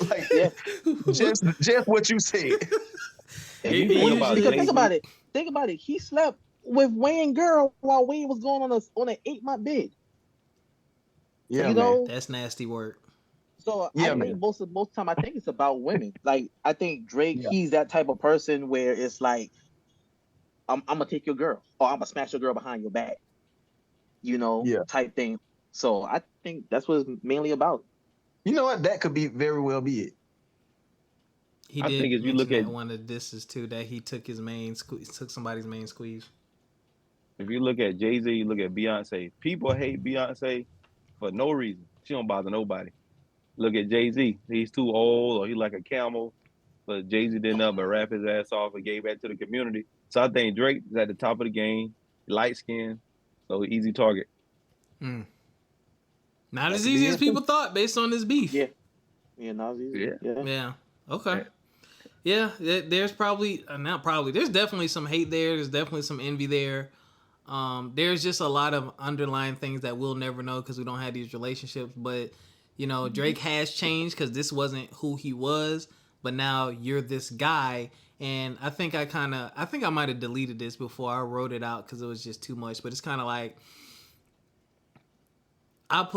Like just what you said. Think about it. He slept with Wayne girl while Wayne was going on an 8-month bid. Yeah, you know that's nasty work. So I think most time I think it's about women. Like I think Drake, he's that type of person where it's like, I'm gonna take your girl, or I'm gonna smash your girl behind your back, type thing. So I think that's what it's mainly about. You know what? That could be very well be it. I think if you look at one of the disses too, that he took took somebody's main squeeze. If you look at Jay-Z, you look at Beyonce. People hate Beyonce for no reason. She don't bother nobody. Look at Jay-Z. He's too old, or he like a camel. But Jay-Z did nothing but rap his ass off and gave back to the community. So I think Drake is at the top of the game, light skin, so easy target. Not as easy as people thought based on this beef. Yeah, not as easy. Yeah. Okay. Yeah, there's there's definitely some hate there. There's definitely some envy there. There's just a lot of underlying things that we'll never know because we don't have these relationships. But, Drake has changed because this wasn't who he was. But now you're this guy. And I think I might have deleted this before I wrote it out because it was just too much. But it's kind of like, I'll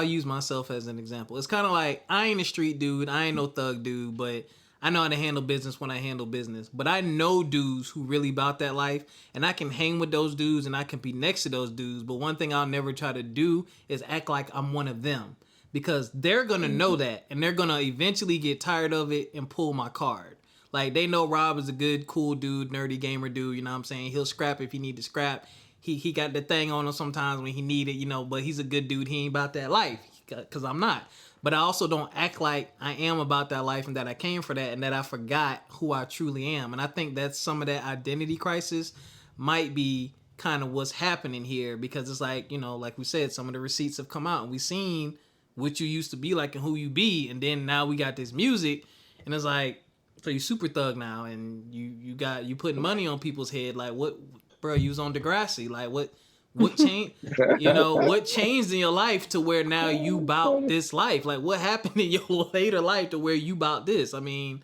use myself as an example. It's kind of like, I ain't a street dude. I ain't no thug dude, but I know how to handle business when I handle business. But I know dudes who really about that life, and I can hang with those dudes and I can be next to those dudes. But one thing I'll never try to do is act like I'm one of them because they're going to know that and they're going to eventually get tired of it and pull my card. Like they know Rob is a good, cool dude, nerdy gamer dude. You know what I'm saying? He'll scrap if he need to scrap. He got the thing on him sometimes when he need it, but he's a good dude. He ain't about that life because I'm not. But I also don't act like I am about that life and that I came for that and that I forgot who I truly am. And I think that's some of that identity crisis might be kind of what's happening here, because it's like, like we said, some of the receipts have come out and we've seen what you used to be like and who you be, and then now we got this music, and it's like, so you super thug now, and you putting money on people's head. Like, what, bro? You was on Degrassi. Like, what changed? What changed in your life to where now you bout this life? Like, what happened in your later life to where you bout this? I mean,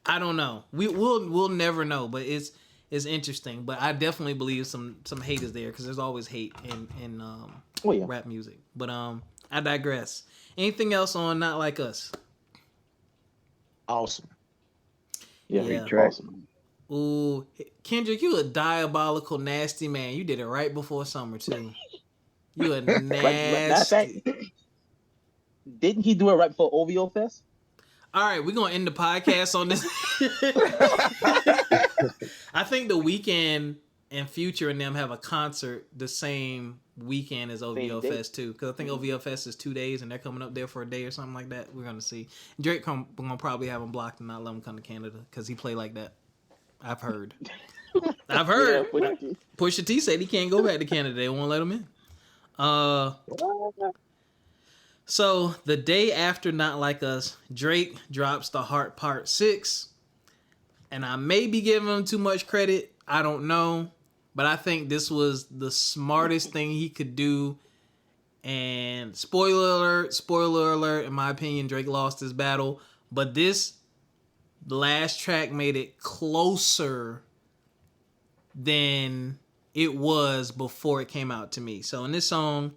I don't know. We'll never know, but it's interesting. But I definitely believe some hate is there, because there's always hate in rap music. But I digress. Anything else on Not Like Us? Awesome. Yeah. Awesome. Ooh, Kendrick, you a diabolical, nasty man. You did it right before summer too. You a nasty. Didn't he do it right before OVO Fest? All right, we're gonna end the podcast on this. I think The Weeknd and Future and them have a concert the same weekend as OVO Fest too, because I think OVO Fest is 2 days and they're coming up there for a day or something like that. We're gonna see. Drake gonna probably have him blocked and not let him come to Canada because he play like that. I've heard. Yeah, Pusha T said he can't go back to Canada. They won't let him in. So the day after Not Like Us, Drake drops The Heart Part 6. And I may be giving him too much credit. I don't know. But I think this was the smartest thing he could do. And spoiler alert, in my opinion, Drake lost his battle. But this last track made it closer than it was before it came out to me. So in this song,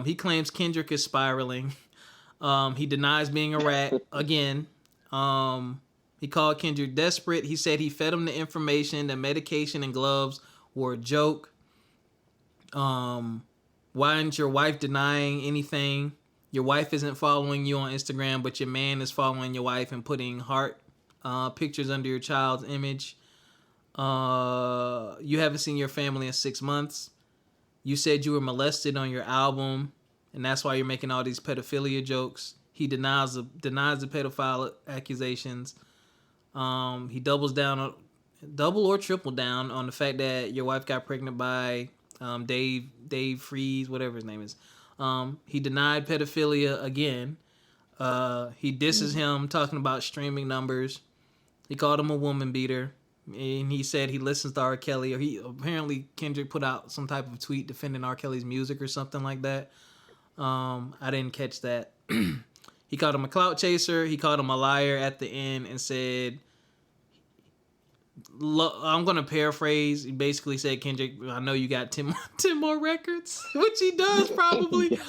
he claims Kendrick is spiraling. He denies being a rat again. He called Kendrick desperate. He said he fed him the information, the medication and gloves were a joke. Why isn't your wife denying anything? Your wife isn't following you on Instagram, but your man is following your wife and putting heart pictures under your child's image. You haven't seen your family in 6 months. You said you were molested on your album, and that's why you're making all these pedophilia jokes. He denies the pedophile accusations. He double or triple down on the fact that your wife got pregnant by Dave Freeze, whatever his name is. He denied pedophilia again. He disses him, talking about streaming numbers. He called him a woman beater. And he said he listens to R. Kelly, or apparently Kendrick put out some type of tweet defending R. Kelly's music or something like that. I didn't catch that. He called him a clout chaser. He called him a liar at the end and said, I'm going to paraphrase. He basically said, Kendrick, I know you got 10 more records, which he does probably.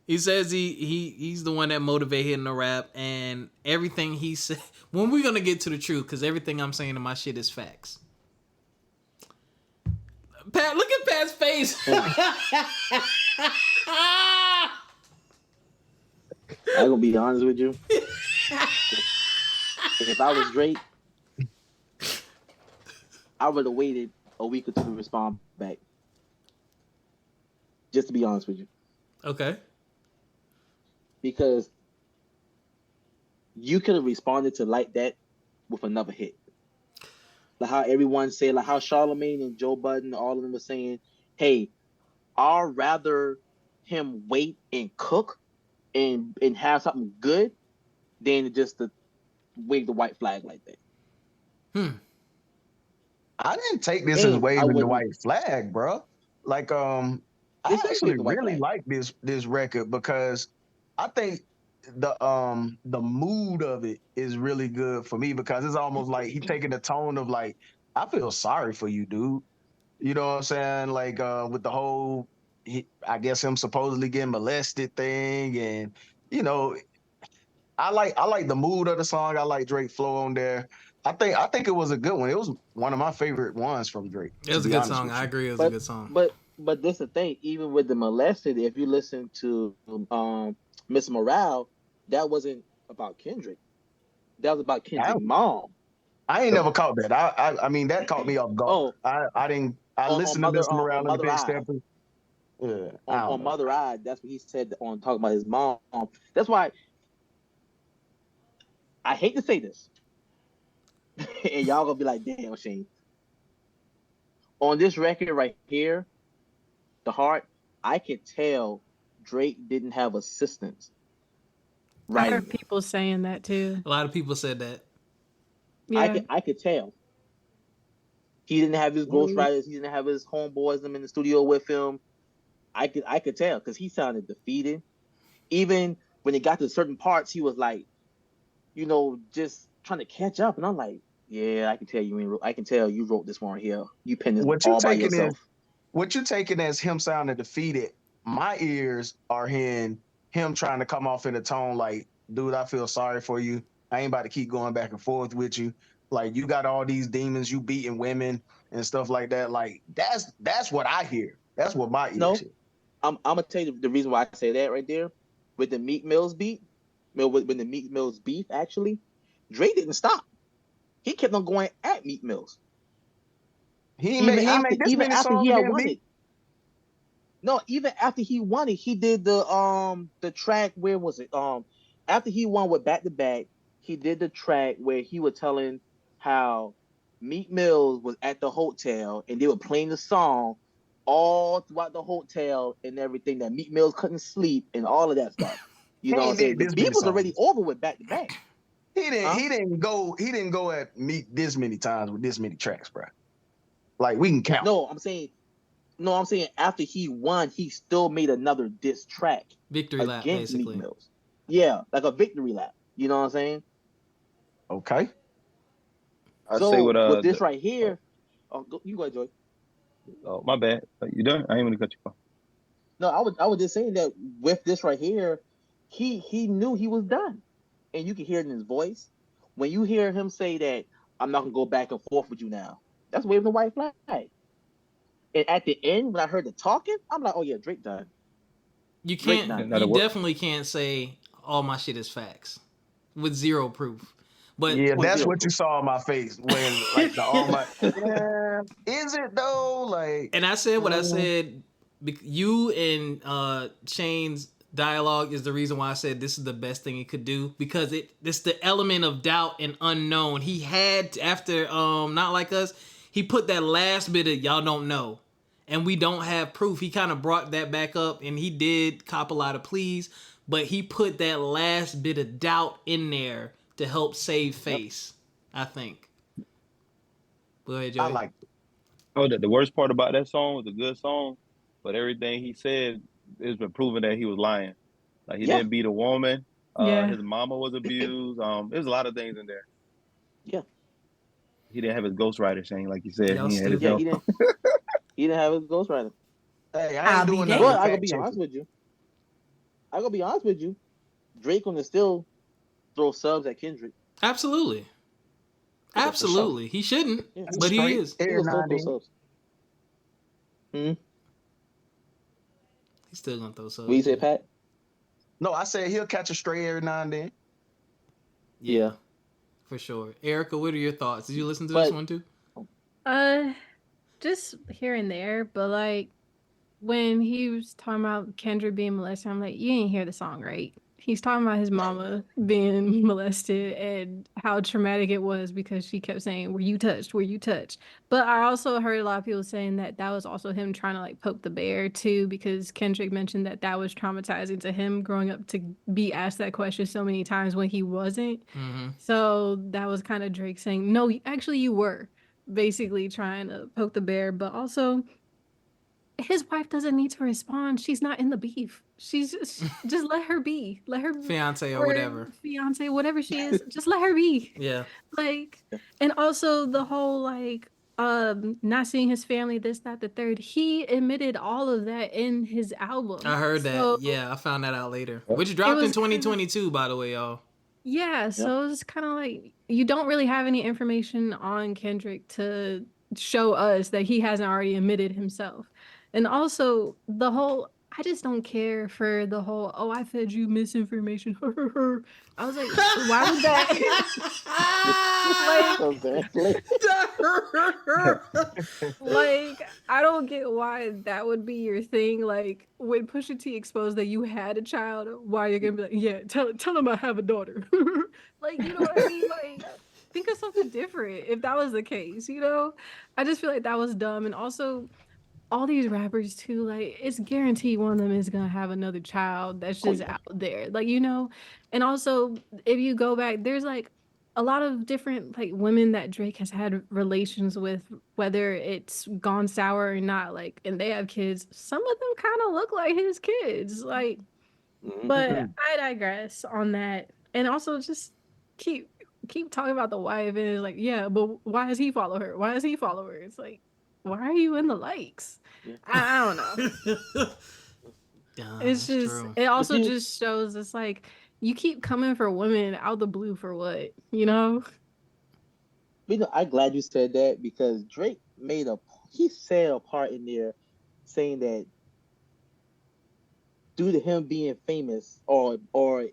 He says he's the one that motivated him to rap, and everything he said. When we're gonna get to the truth, because everything I'm saying in my shit is facts. Pat, look at Pat's face. I'm gonna be honest with you. If I was Drake, I would have waited a week or two to respond back. Just to be honest with you. Okay. Because you could have responded to like that with another hit. Like how everyone said, like how Charlamagne and Joe Budden, all of them were saying, hey, I'd rather him wait and cook and have something good than just to wave the white flag like that. I didn't take this as waving the white flag, bro. Like, I actually really like this record because I think the mood of it is really good for me, because it's almost like he taking the tone of like, I feel sorry for you, dude. You know what I'm saying? Like with the whole, I guess him supposedly getting molested thing, and you know, I like the mood of the song. I like Drake flow on there. I think it was a good one. It was one of my favorite ones from Drake. It was a good song. I agree. It was a good song. But this is the thing. Even with the molested, if you listen to Miss Morale, that wasn't about Kendrick. That was about Kendrick's mom. I ain't never caught that. I mean that caught me off guard. I didn't. I listened to Miss Morale and the Big Steppers. Yeah. On Mother Eye, that's what he said on talking about his mom. That's why I hate to say this. And y'all gonna be like, damn, Shane. On this record right here, the heart, I could tell Drake didn't have assistants I writing heard it. people saying that too. A lot of people said that. Yeah. I could tell. He didn't have his ghostwriters. He didn't have his homeboys them in the studio with him. I could tell because he sounded defeated. Even when it got to certain parts, he was like, just trying to catch up. And I'm like, yeah, I can tell I can tell you wrote this one here. You penned this What you all by taking yourself. what you taking as him sounding defeated? My ears are hearing him trying to come off in a tone like, dude, I feel sorry for you. I ain't about to keep going back and forth with you. Like, you got all these demons, you beating women and stuff like that. Like, that's what I hear. That's what my ears No, hear. I'm gonna tell you the reason why I say that right there. With the Meek Mill's beat, when the Meek Mill's beef, actually, Drake didn't stop. He kept on going at Meek Mills. He ain't made this Even many after songs he had again, won B. it. No, even after he won it, he did the track. Where was it? After he won with Back to Back, he did the track where he was telling how Meek Mills was at the hotel and they were playing the song all throughout the hotel and everything, that Meek Mills couldn't sleep and all of that stuff. You know what I'm saying? The beef was already over with Back to Back. He didn't go at Meek this many times with this many tracks, bro. Like, we can count. No, I'm saying after he won, he still made another diss track. Victory lap, basically. Meek Mills. Yeah, like a victory lap. You know what I'm saying? Okay. I So say what with this right here, you go ahead, Joy. Oh, my bad. You done? I ain't gonna cut you off. No, I was just saying that with this right here, he knew he was done, and you can hear it in his voice when you hear him say that I'm not gonna go back and forth with you now. That's waving the white flag. And at the end, when I heard the talking, I'm like, oh yeah, Drake done. You Drake can't. done. You definitely can't say all my shit is facts with zero proof. But yeah, that's what you saw in my face when, like, the all my. Is it though? Like, and I said what I said. You and Shane's dialogue is the reason why I said this is the best thing he could do, because it's the element of doubt and unknown. He had after Not Like Us, he put that last bit of y'all don't know, and we don't have proof. He kind of brought that back up, and he did cop a lot of pleas, but he put that last bit of doubt in there to help save face. I think. Go ahead, Joey. I like it. Oh, the worst part about that song was a good song, but everything he said has been proven that he was lying. Like, he didn't beat a woman. Yeah. His mama was abused. There's a lot of things in there. Yeah. He didn't have his ghostwriter, Shane, like you said. Y'all He had his stupid. help. He didn't have his ghostwriter. Hey, I I'll ain't be doing damned. nothing. But I gotta be honest with you. Drake gonna still throw subs at Kendrick. Absolutely. Absolutely. He shouldn't, Yeah. but he Straight is. He air gonna still throw 90. subs. He's still gonna throw subs. What you say, Pat? No, I said he'll catch a stray every now and then. Yeah. For sure. Ericka, what are your thoughts? Did you listen to But- this one too? Just here and there, but like when he was talking about Kendrick being molested, I'm like, you ain't hear the song, right? He's talking about his mama being molested and how traumatic it was because she kept saying, "Were you touched? Were you touched?" But I also heard a lot of people saying that that was also him trying to like poke the bear too, because Kendrick mentioned that that was traumatizing to him growing up to be asked that question so many times when he wasn't. Mm-hmm. So that was kind of Drake saying, "No, actually, you were." Basically trying to poke the bear, but also his wife doesn't need to respond. She's not in the beef. She's just let her be. Let her Fiance or whatever. Fiance, whatever she is, just let her be. Yeah. Like, and also the whole like not seeing his family, this, that, the third. He admitted all of that in his album. I heard So, that. Yeah, I found that out later. Yep. Which dropped in was kinda- 2022, by the way, y'all. Yeah, so it's kind of like you don't really have any information on Kendrick to show us that he hasn't already admitted himself. And also the whole I just don't care for the whole I fed you misinformation. I was like, why would like I don't get why that would be your thing. Like when Pusha T exposed that you had a child, why you're gonna be like, yeah, tell him I have a daughter. Like, you know what I mean? Like think of something different if that was the case, you know? I just feel like that was dumb. And also, all these rappers too, like it's guaranteed one of them is gonna have another child that's just out there, like, you know. And also, if you go back, there's like a lot of different like women that Drake has had relations with, whether it's gone sour or not, like, and they have kids. Some of them kind of look like his kids, like. But I digress on that. And also, just keep talking about the wife, and it's like, yeah, but why does he follow her? Why does he follow her? It's like, why are you in the likes? Yeah. I don't know. Yeah, It's that's just, true. it also just shows it's like you keep coming for women out the blue for what, you know? You know, I'm glad you said that because Drake he said a part in there saying that due to him being famous, or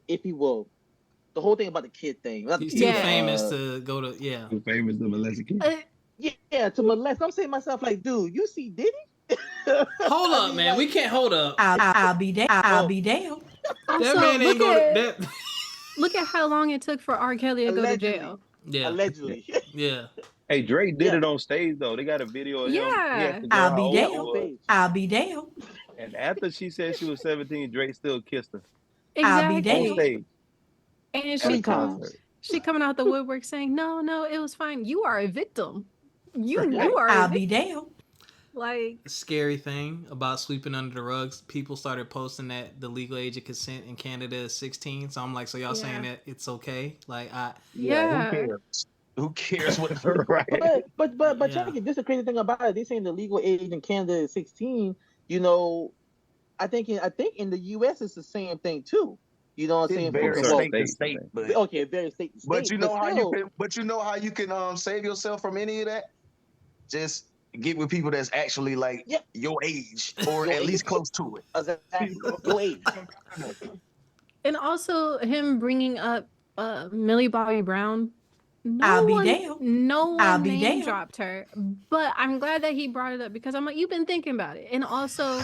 if he will, the whole thing about the kid thing. Not the He's kid, too Yeah. famous to go to, yeah. Too famous to molest a kid. yeah, to molest. I'm saying to myself, like, dude, you see Diddy? Hold up, man. We can't hold up. I'll be there. I'll be there. That Also, man ain't go to that. look at how long it took for R. Kelly to go to jail. Yeah. Allegedly. Yeah. Hey, Drake did Yeah. it on stage though. They got a video of him. He Yeah. asked the girl how old there. she On was, stage. I'll be there. and after she said she was 17, Drake still kissed her I'll be on there. stage And at a Three concert. she coming out the woodwork saying, no, it was fine. You are a victim. You are I'll a be victim. there. Like, Scary thing about sweeping under the rugs. People started posting that the legal age of consent in Canada is 16. So I'm like, so y'all saying that it's okay? Like, yeah. Who cares? Who cares what? Right. But Yeah. Jackie, this is the crazy thing about it. They saying the legal age in Canada is 16. You know, I think in the US it's the same thing too. You know what I'm It saying? varies certain state to states, state, man. but Okay, very state to state. but you know how still, you can save yourself from any of that. Just get with people that's actually like your age or Your at least age. close to it. Exactly. Your age. And also him bringing up Millie Bobby Brown. I'll be there. No I'll one be name there. dropped her, but I'm glad that he brought it up because I'm like, you've been thinking about it. And also,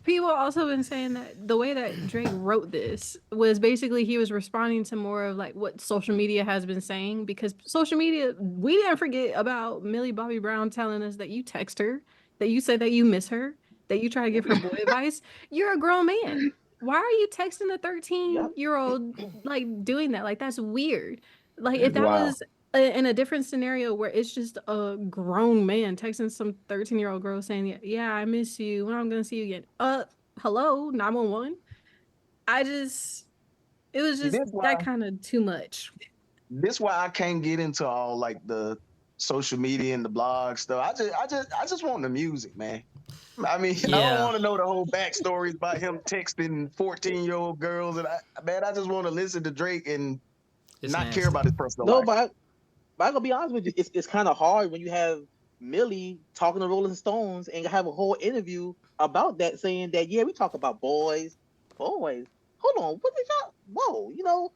people also been saying that the way that Drake wrote this was basically he was responding to more of like what social media has been saying, because social media, we didn't forget about Millie Bobby Brown telling us that you text her, that you said that you miss her, that you try to give her boy advice. You're a grown man. Why are you texting a 13-year-old like doing that? Like, that's weird. Like, if that Wow. was in a different scenario where it's just a grown man texting some 13-year-old girl saying, yeah, I miss you, when I'm gonna see you again, hello, 911. It was just that kind of too much. This why I can't get into all like the social media and the blog stuff. I just want the music, man. I mean, I don't want to know the whole backstories about him texting 14-year-old girls, and I just want to listen to Drake and not care about his personal life. But I gotta be honest with you, it's kind of hard when you have Millie talking to Rolling Stones and have a whole interview about that, saying that we talk about boys. Hold on, what did y'all? Whoa,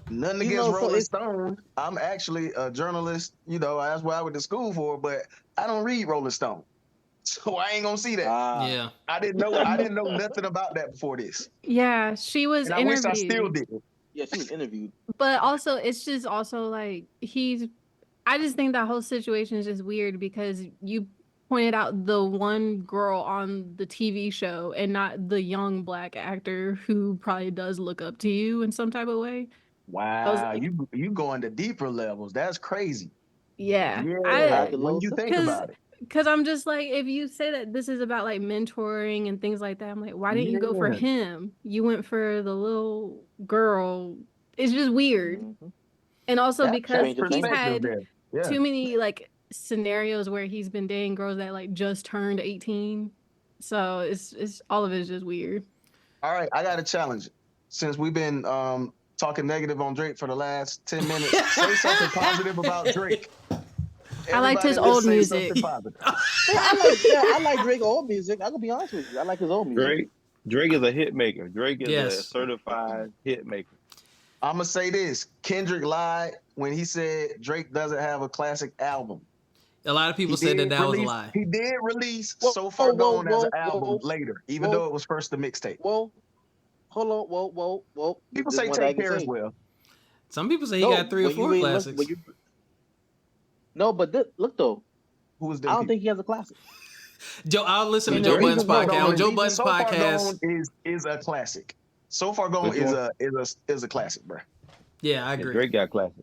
Nothing against Rolling Stone. I'm actually a journalist. That's what I went to school for, but I don't read Rolling Stone, so I ain't gonna see that. Yeah. I didn't know nothing about that before this. Yeah, she was and interviewed. I wish I still did. Yeah, she was interviewed. But also, it's just also like I just think that whole situation is just weird because you pointed out the one girl on the TV show and not the young black actor who probably does look up to you in some type of way. Wow, you going to deeper levels. That's crazy. Yeah. When you think about it. Because I'm just like, if you say that this is about like mentoring and things like that, I'm like, why didn't you go for him? You went for the little girl. It's just weird. Mm-hmm. And also because he's had too many like scenarios where he's been dating girls that like just turned 18. So it's all of it is just weird. All right, I got a challenge. Since we've been talking negative on Drake for the last 10 minutes, say something positive about Drake. I liked his old music. I like Drake's old music. I'm gonna be honest with you. I like his old music. Drake is a hit maker. Drake is a certified hit maker. I'm gonna say this: Kendrick lied when he said Drake doesn't have a classic album. A lot of people said that was a lie. He did release So Far Gone as an album later, even though it was first the mixtape. Whoa. Hold on. Whoa. People say Take Care as well. Some people say he No, got 3 or 4 classics. No, but look though, Who was I them don't people? think he has a classic. I'll listen to And Joe the Budden's reason why, podcast. On Joe Legion, Budden's So Far podcast, Gone is a classic. So Far Gone Which is one? a classic, bro. yeah, I Yeah, agree. Drake got classic.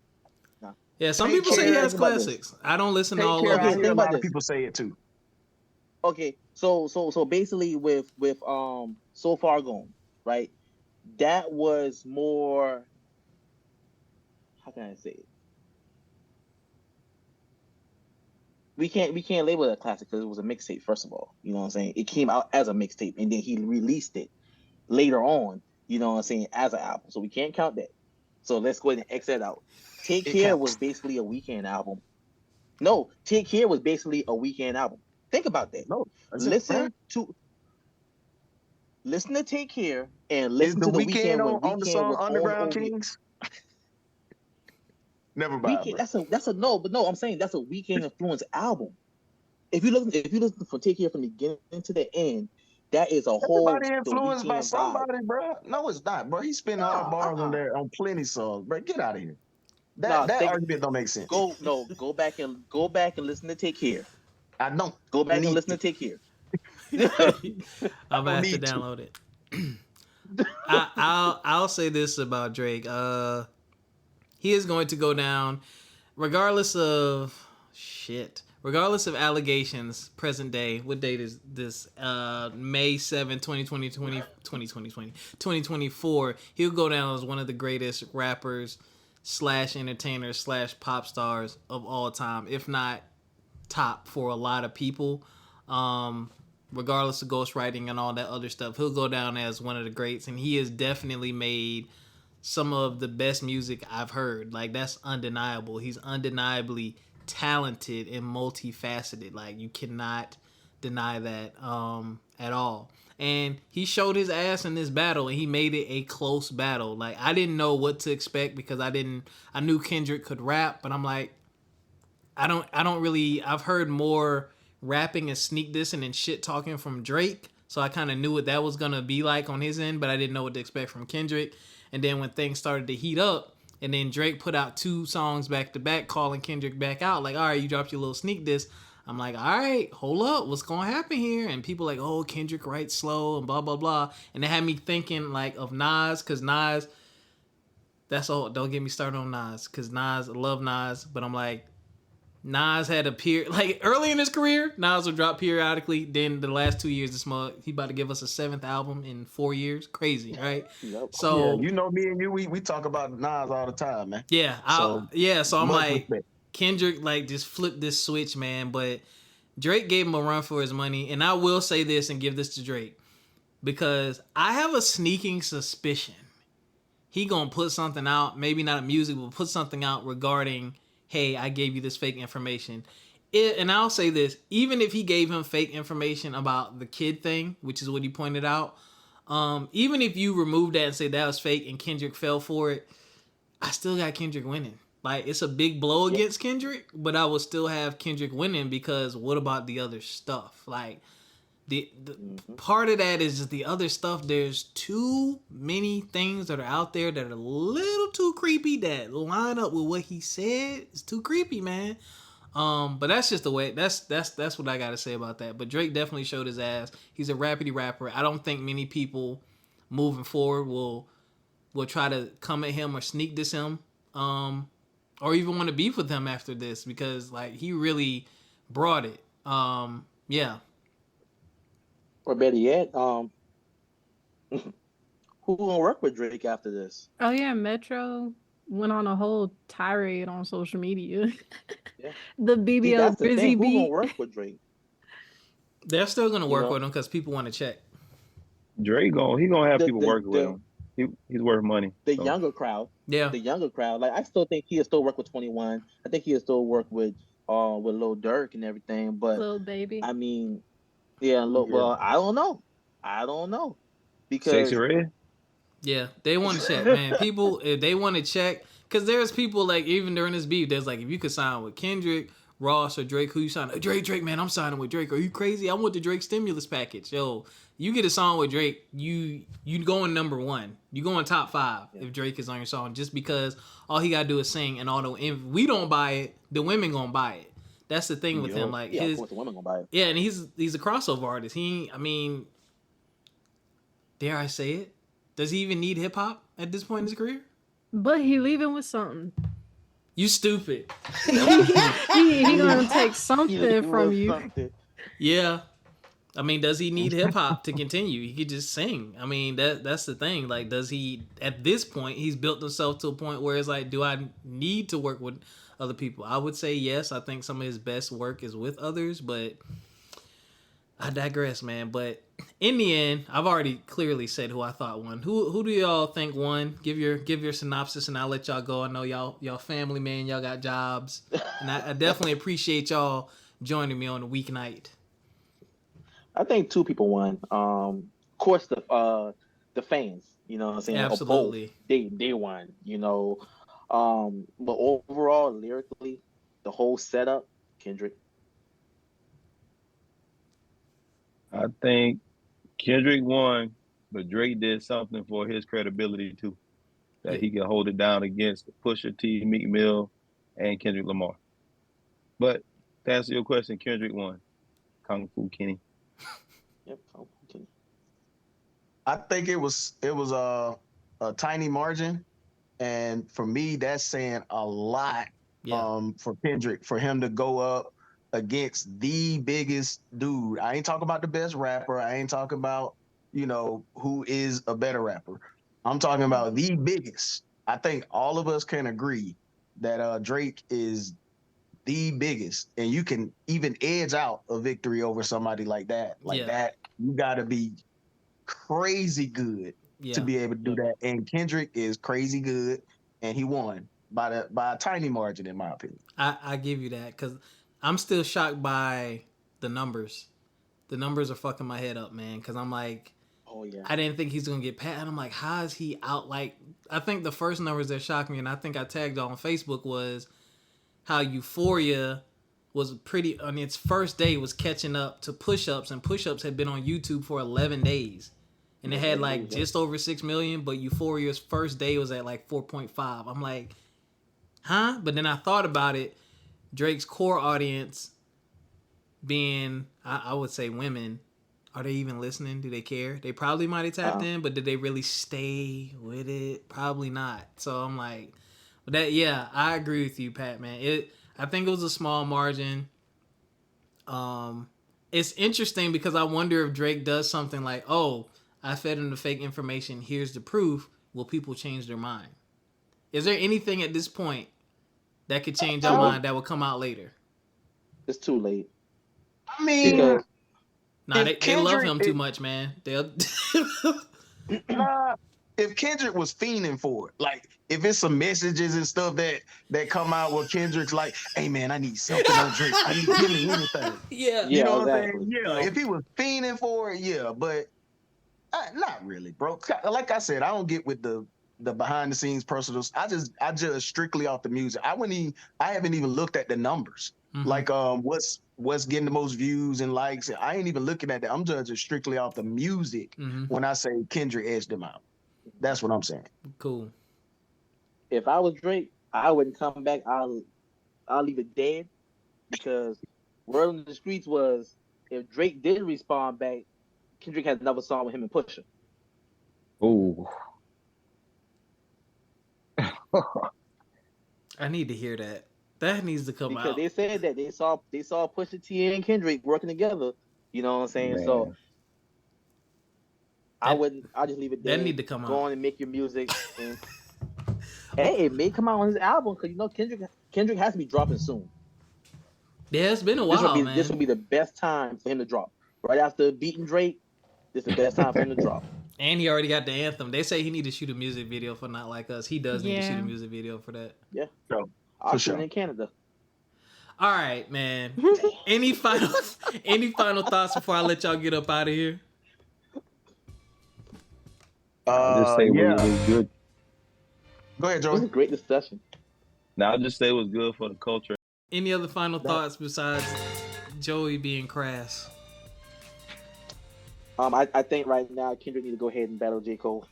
Yeah, some Take people say he Care. has Think about this. classics. I don't listen to Take all Care. of I Okay, them. hear think a about lot of this. people say it too. Okay, so basically with So Far Gone, right? That was more, how can I say it? We can't label it a classic because it was a mixtape, first of all. You know what I'm saying? It came out as a mixtape and then he released it later on, you know what I'm saying, as an album. So we can't count that. So let's go ahead and X that out. Take It Care counts. was basically a weekend album. No, Take Care was basically a weekend album. Think about that. No, Listen to Take Care and Is listen the to the weekend weekend when on the Weekend song was on Underground OD. Kings? Never mind, Weekend, bro. that's a no, but no, I'm saying that's a Weekend influence album. If you listen from Take Care from the beginning to the end, that is a whole Everybody The influenced by Weekend vibe. somebody, bro. No, it's not, bro. He's spinning hard bars on there on plenty songs, bro. Get out of here. That argument don't make sense. Go back and listen to Take Care. I don't Go back and need listen to. to Take Care. I'm gonna have to need to. download it. I'll say this about Drake. He is going to go down, regardless of allegations. Present day. What date is this? May 7, 2024. He'll go down as one of the greatest rappers / entertainers / pop stars of all time, if not top for a lot of people. Regardless of ghostwriting and all that other stuff, he'll go down as one of the greats, and he has definitely made some of the best music I've heard. Like, that's undeniable. He's undeniably talented and multifaceted. Like, you cannot deny that at all. And he showed his ass in this battle, and he made it a close battle. Like, I didn't know what to expect because I knew Kendrick could rap, but I'm like, I've heard more rapping and sneak dissing and shit talking from Drake, so I kind of knew what that was gonna be like on his end, but I didn't know what to expect from Kendrick. And then when things started to heat up, and then Drake put out 2 songs back to back, calling Kendrick back out, like, all right, you dropped your little sneak diss. I'm like, all right, hold up, what's gonna happen here? And people like, oh, Kendrick writes slow and blah blah blah, and it had me thinking like of Nas, because Nas, that's all. Don't get me started on Nas, because Nas, I love Nas, but I'm like, Nas had appeared like early in his career. Nas would drop periodically. Then the last 2 years, this month he about to give us a 7th album in 4 years. Crazy, right? Yep. So Yeah, you know me and you, we talk about Nas all the time, man. yeah, So I'm much like, respect. Kendrick like just flipped this switch, man. But Drake gave him a run for his money, and I will say this and give this to Drake because I have a sneaking suspicion he gonna put something out, maybe not music, but put something out regarding, hey, I gave you this fake information. And I'll say this, even if he gave him fake information about the kid thing, which is what he pointed out, even if you remove that and say that was fake and Kendrick fell for it, I still got Kendrick winning. Like, it's a big blow against Kendrick, but I will still have Kendrick winning because what about the other stuff? Like, the part of that is just the other stuff. There's too many things that are out there that are a little too creepy that line up with what he said. It's too creepy, man. But that's just the way. That's what I gotta say about that. But Drake definitely showed his ass. He's a rapidy rapper. I don't think many people moving forward will try to come at him or sneak diss him, or even want to beef with him after this because like he really brought it. Yeah. Or better yet, who gonna work with Drake after this? Oh yeah, Metro went on a whole tirade on social media. Yeah. The See, BBL that's the Brizzy thing. Who gonna beat. work with Drake? They're still gonna work know? with him because people want to check. Drake he gonna have The- people the- working with the- him. He's worth money. The so. younger crowd. Yeah. The younger crowd. Like I still think he'll still work with 21. I think he'll still work with Lil Durk and everything. But Little baby. I mean, yeah, look, Yeah. well, I don't know. Because Sexy Red. Yeah, they want to check, man. People, if they want to check, because there's people like even during this beef, there's like if you could sign with Kendrick, Ross or Drake, who you signing? Drake, man, I'm signing with Drake. Are you crazy? I want the Drake stimulus package. Yo, you get a song with Drake, you going number 1. You going top 5 if Drake is on your song, just because all he gotta do is sing, and if we don't buy it, the women gonna buy it. That's the thing with him. Like of course the women gonna buy it. Yeah, and he's a crossover artist. Dare I say it? Does he even need hip hop at this point in his career? But he leaving with something. You stupid. he gonna take something from you. Something. Yeah. Does he need hip hop to continue? He could just sing. That's the thing. Like, does he, at this point, he's built himself to a point where it's like, do I need to work with other people? I would say yes. I think some of his best work is with others, but I digress, man. But in the end, I've already clearly said who I thought won. Who do y'all think won? Give your synopsis, and I'll let y'all go. I know y'all family, man. Y'all got jobs, and I definitely appreciate y'all joining me on the weeknight. I think 2 people won. Of course, the fans. You know what I'm saying? Absolutely. They won. You know, but overall, lyrically, the whole setup, Kendrick. I think Kendrick won, but Drake did something for his credibility too, that he could hold it down against Pusha T, Meek Mill, and Kendrick Lamar. But to answer your question, Kendrick won. Kung Fu Kenny. Yep, Kung Fu Kenny. I think it was a tiny margin, and for me, that's saying a lot. For Kendrick, for him to go up against the biggest dude. I ain't talking about the best rapper. I ain't talking about, who is a better rapper. I'm talking about the biggest. I think all of us can agree that Drake is the biggest, and you can even edge out a victory over somebody like that. That, you got to be crazy good to be able to do that. And Kendrick is crazy good, and he won by a tiny margin, in my opinion. I give you that, because I'm still shocked by the numbers. The numbers are fucking my head up, man, because I'm like, oh yeah, I didn't think he's gonna get past. And I'm like, how is he out? Like, I think the first numbers that shocked me, and I think I tagged on Facebook, was how Euphoria was on its first day was catching up to Push-Ups, and Push-Ups had been on YouTube for 11 days. And it had like just over 6 million, but Euphoria's first day was at like 4.5. I'm like, huh? But then I thought about it. Drake's core audience being, I would say, women. Are they even listening? Do they care? They probably might have tapped in, but did they really stay with it? Probably not. So I'm like, I agree with you, Pat, man. I think it was a small margin. It's interesting because I wonder if Drake does something like, oh, I fed him the fake information, here's the proof. Will people change their mind? Is there anything at this point that could change our mind that will come out later? It's too late. I mean, they love him too much, man. They'll if Kendrick was fiending for it, like if it's some messages and stuff that come out where Kendrick's like, hey man, I need something on Drake. I need to give me anything. You know what I'm saying? Yeah. If he was fiending for it, but not really, bro. Like I said, I don't get with the behind the scenes personals. I judge strictly off the music. I haven't even looked at the numbers. Mm-hmm. Like what's getting the most views and likes. I ain't even looking at that. I'm judging strictly off the music when I say Kendrick edged him out. That's what I'm saying. Cool. If I was Drake, I wouldn't come back. I'll leave it dead, because word on the streets was, if Drake did respond back, Kendrick has another song with him and Pusha. Oh. I need to hear that. That needs to come out. Because they said that they saw Pusha T and Kendrick working together. You know what I'm saying? Man. So I'll just leave it there. That need to come out. Go on and make your music. And, hey, it may come out on his album, because Kendrick has to be dropping soon. Yeah, it's been a while, man. This will be the best time for him to drop. Right after beating Drake, this is the best time for him to drop. And he already got the anthem. They say he need to shoot a music video for Not Like Us. He does need to shoot a music video for that. Yeah. So, I'll shoot in Canada. All right, man. Any final thoughts before I let y'all get up out of here? Just say it was good. Go ahead, Joe. It was a great discussion. Now, I'll just say it was good for the culture. Any other final thoughts besides Joey being crass? I think right now Kendrick need to go ahead and battle J. Cole.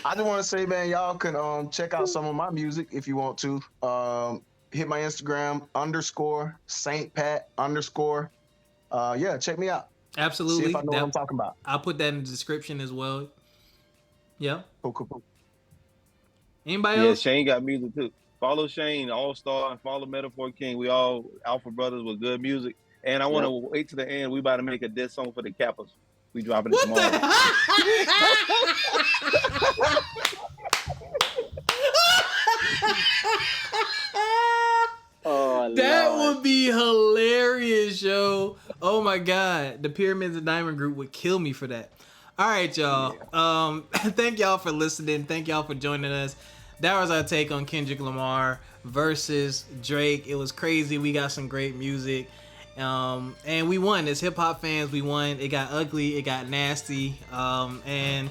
I just want to say, man, y'all can check out some of my music if you want to. Hit my Instagram _Saint Pat_. Yeah, check me out. Absolutely. See if I know what I'm talking about. I'll put that in the description as well. Yeah. Cool. Anybody Yeah, else? Shane got music too. Follow Shane, All Star, and follow Metaphor King. We all Alpha Brothers with good music. And I want to wait to the end. We about to make a diss song for the Kappas. We dropping it tomorrow. Oh, that Lord. would be hilarious, yo. Oh my God. The Pyramids of Diamond group would kill me for that. All right, y'all. Yeah. Thank y'all for listening. Thank y'all for joining us. That was our take on Kendrick Lamar versus Drake. It was crazy. We got some great music. And we won. As hip-hop fans, we won. It got ugly. It got nasty. And,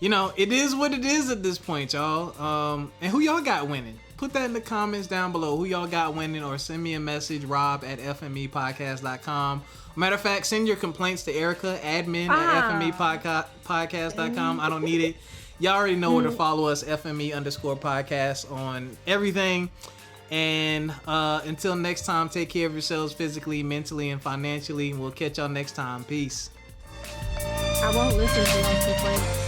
you know, it is what it is at this point, y'all. And who y'all got winning? Put that in the comments down below. Who y'all got winning? Or send me a message, rob@fmepodcast.com. Matter of fact, send your complaints to Ericca, admin@fmepodcast.com. I don't need it. Y'all already know where to follow us, FME_podcast on everything. And until next time, take care of yourselves physically, mentally, and financially. We'll catch y'all next time. Peace. I won't listen to y'all's complaints.